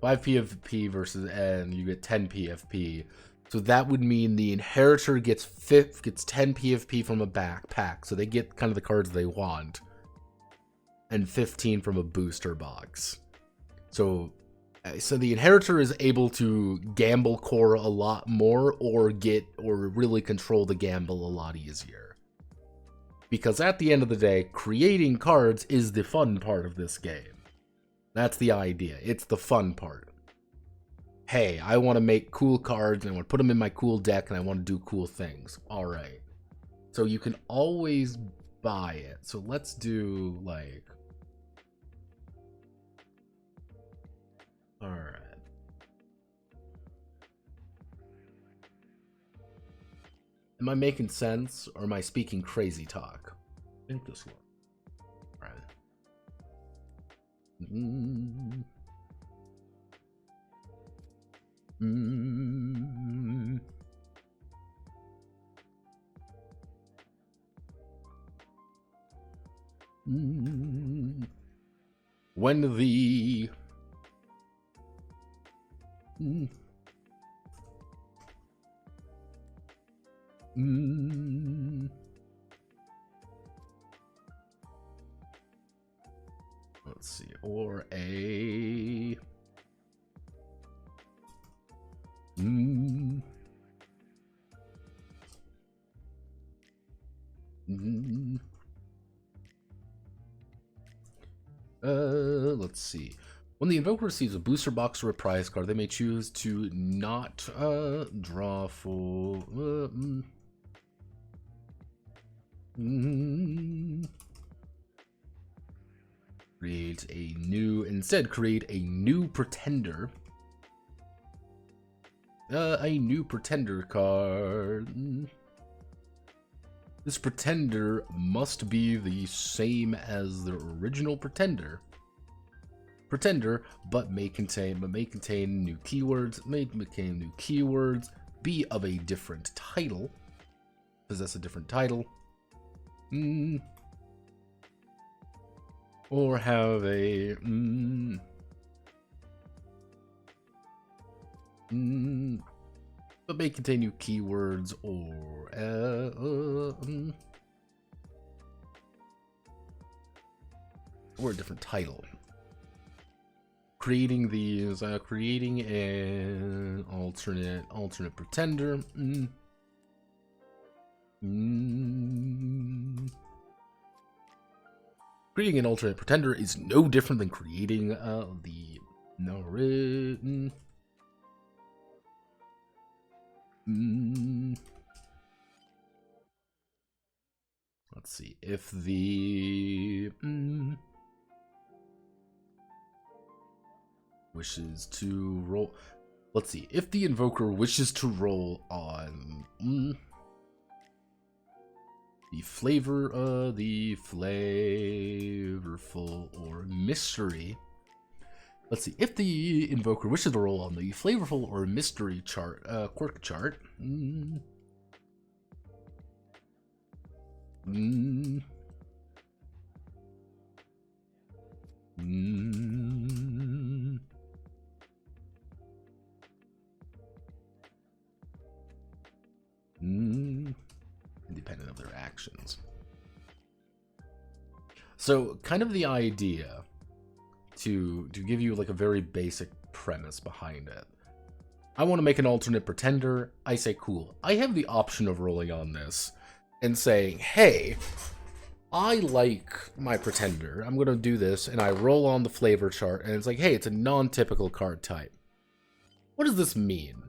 5 PFP versus N, you get 10 PFP. So that would mean the inheritor gets 10 PFP from a backpack, so they get kind of the cards they want, and 15 from a booster box. So the inheritor is able to gamble core a lot more, or really control the gamble a lot easier. Because at the end of the day, creating cards is the fun part of this game. That's the idea. It's the fun part. Hey, I want to make cool cards, and I want to put them in my cool deck, and I want to do cool things. Alright. So you can always buy it. So let's do, like... Alright. Am I making sense, or am I speaking crazy talk? I think this one. Alright. When the let's see, or a let's see. When the invoker receives a booster box or a prize card, they may choose to not draw full. Create a new pretender. A new pretender card. This pretender must be the same as the original pretender, but may contain new keywords, be of a different title, possess a different title, or have a but may contain new keywords, or a different title. Creating these, creating an alternate pretender. Creating an alternate pretender is no different than creating the written. Let's see if the wishes to roll. Let's see if the invoker wishes to roll on the flavorful or mystery. Let's see if the invoker wishes to roll on the flavorful or mystery chart, quirk chart. Independent of their actions. So, kind of the idea to give you like a very basic premise behind it. I want to make an alternate pretender. I say, cool. I have the option of rolling on this and saying, hey, I like my pretender. I'm going to do this, and I roll on the flavor chart, and it's like, hey, it's a non-typical card type. What does this mean?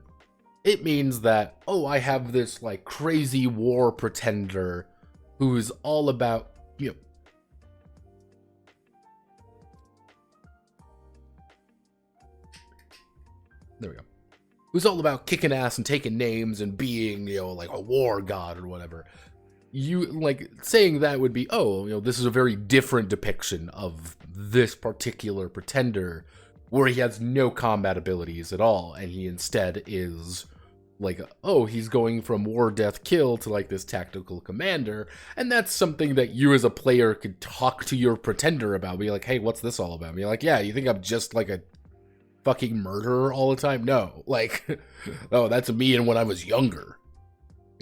It means that, oh, I have this like crazy war pretender who's all about, there we go. Who's all about kicking ass and taking names and being, like a war god or whatever. You, like, saying that would be, oh, this is a very different depiction of this particular pretender, where he has no combat abilities at all, and he instead is like, oh, he's going from war, death, kill to like this tactical commander, and that's something that you as a player could talk to your pretender about. Be like, hey, what's this all about? Be like, yeah, you think I'm just like a fucking murderer all the time? No, like, oh, that's me and when I was younger.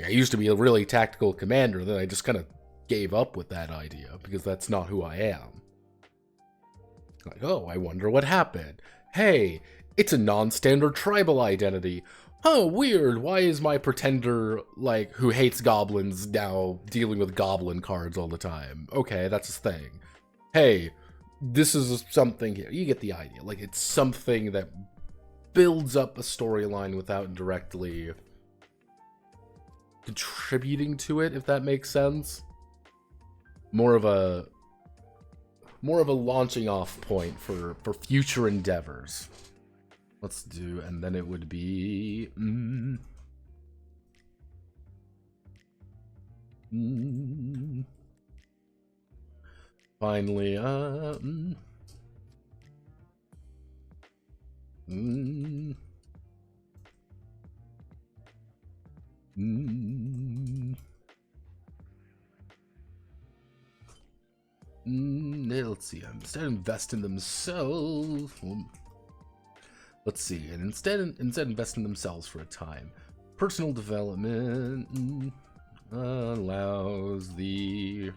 I used to be a really tactical commander, then I just kind of gave up with that idea because that's not who I am. Like, oh, I wonder what happened. Hey, it's a non-standard tribal identity. Oh, weird. Why is my pretender, like, who hates goblins now dealing with goblin cards all the time? Okay, that's his thing. Hey, this is something here. You get the idea. Like, it's something that builds up a storyline without directly contributing to it, if that makes sense. More of a launching off point for future endeavors. Let's do, and then it would be finally let's see. Instead of invest in themselves. Let's see. And instead invest in themselves for a time. Personal development allows the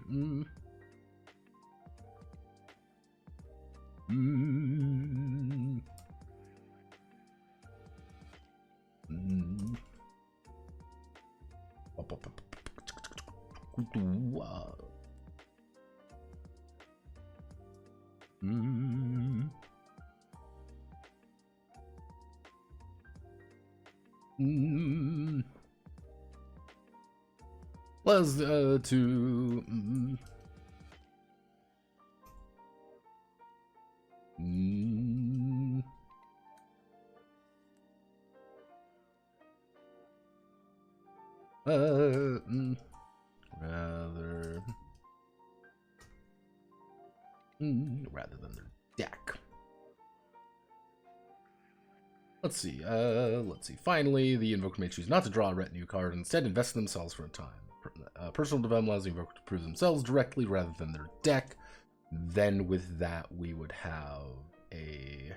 was to rather than their deck. Let's see. Finally, the invoker may choose not to draw a retinue card, instead invest in themselves for a time. Personal development allows the invoker to prove themselves directly rather than their deck. Then with that, we would have a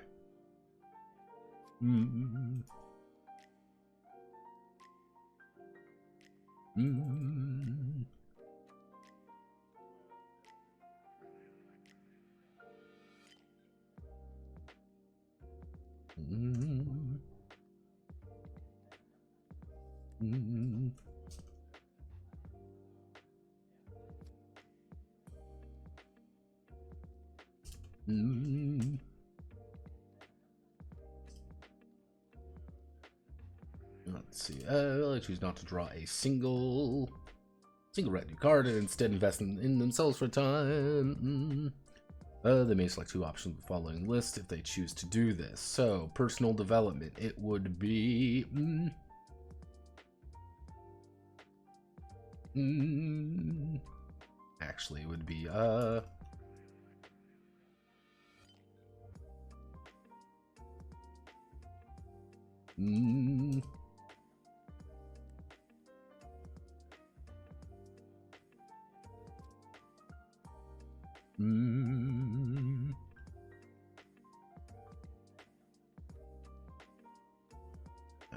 let's see. I choose not to draw a single retinue card and instead invest in themselves for time. They may select two options of the following list if they choose to do this. So, personal development, it would be actually it would be that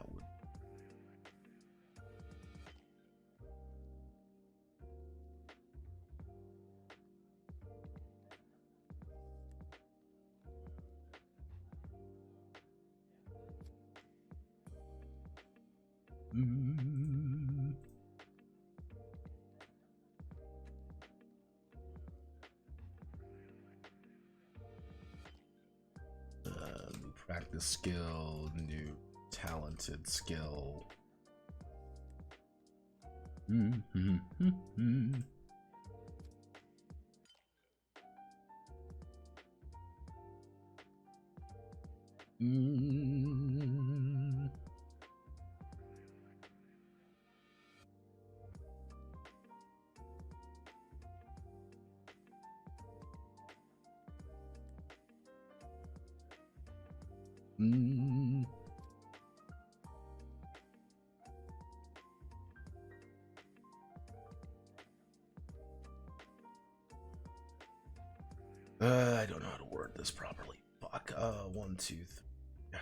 would new practice skill, new talented skill. this properly. Fuck. 1, 2, 3.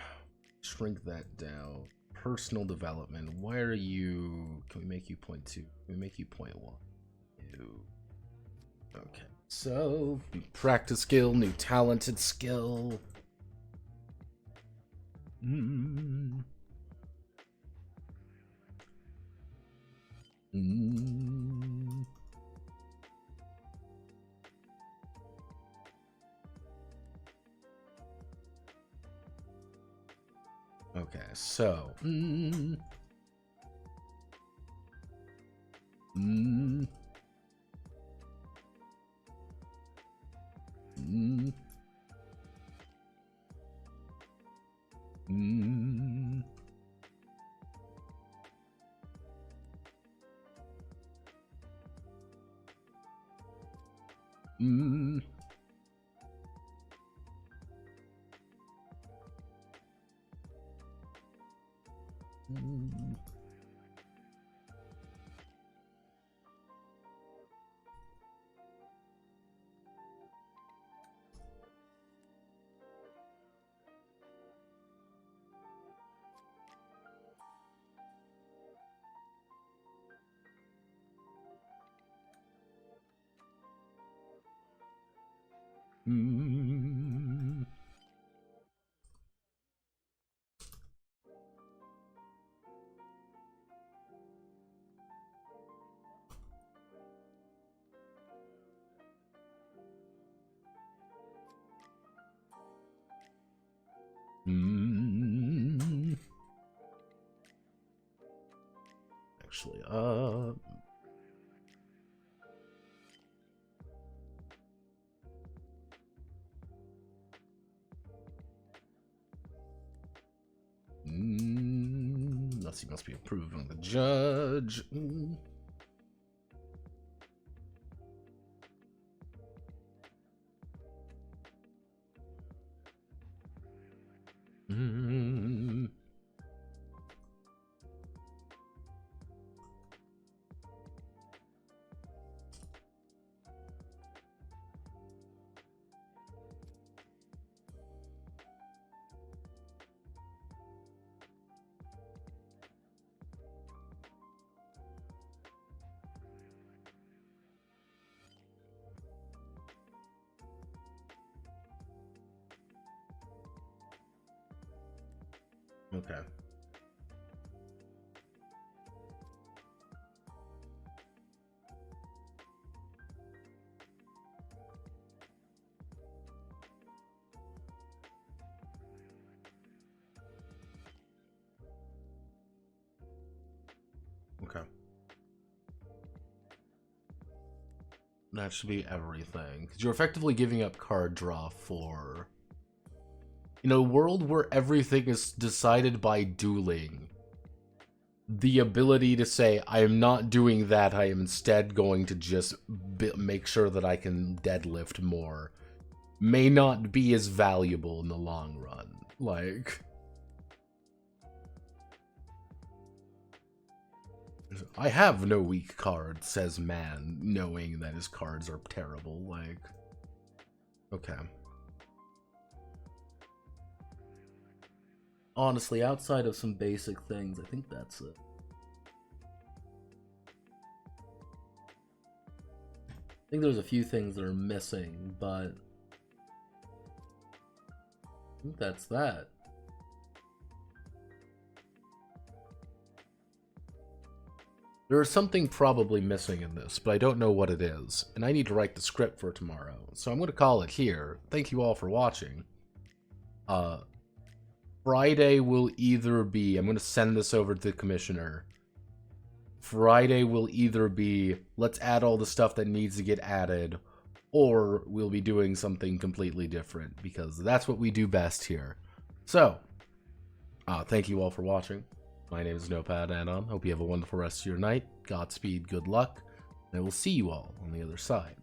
Shrink that down. Personal development. Why are you? Can we make you 0.2? Can we make you 0.1? Okay. So, new practice skill, new talented skill. Okay, so actually, unless he must be approving the judge. Okay. Okay. That should be everything. Because you're effectively giving up card draw for... In a world where everything is decided by dueling, the ability to say, I am not doing that, I am instead going to just make sure that I can deadlift more, may not be as valuable in the long run. Like... I have no weak cards, says man, knowing that his cards are terrible, like... Okay. Honestly, outside of some basic things, I think that's it. I think there's a few things that are missing, but... I think that's that. There is something probably missing in this, but I don't know what it is, and I need to write the script for tomorrow, so I'm going to call it here. Thank you all for watching. Friday will either be... I'm going to send this over to the commissioner. Friday will either be, let's add all the stuff that needs to get added, or we'll be doing something completely different, because that's what we do best here. So, thank you all for watching. My name is Notepad Anon. Hope you have a wonderful rest of your night. Godspeed, good luck, and I will see you all on the other side.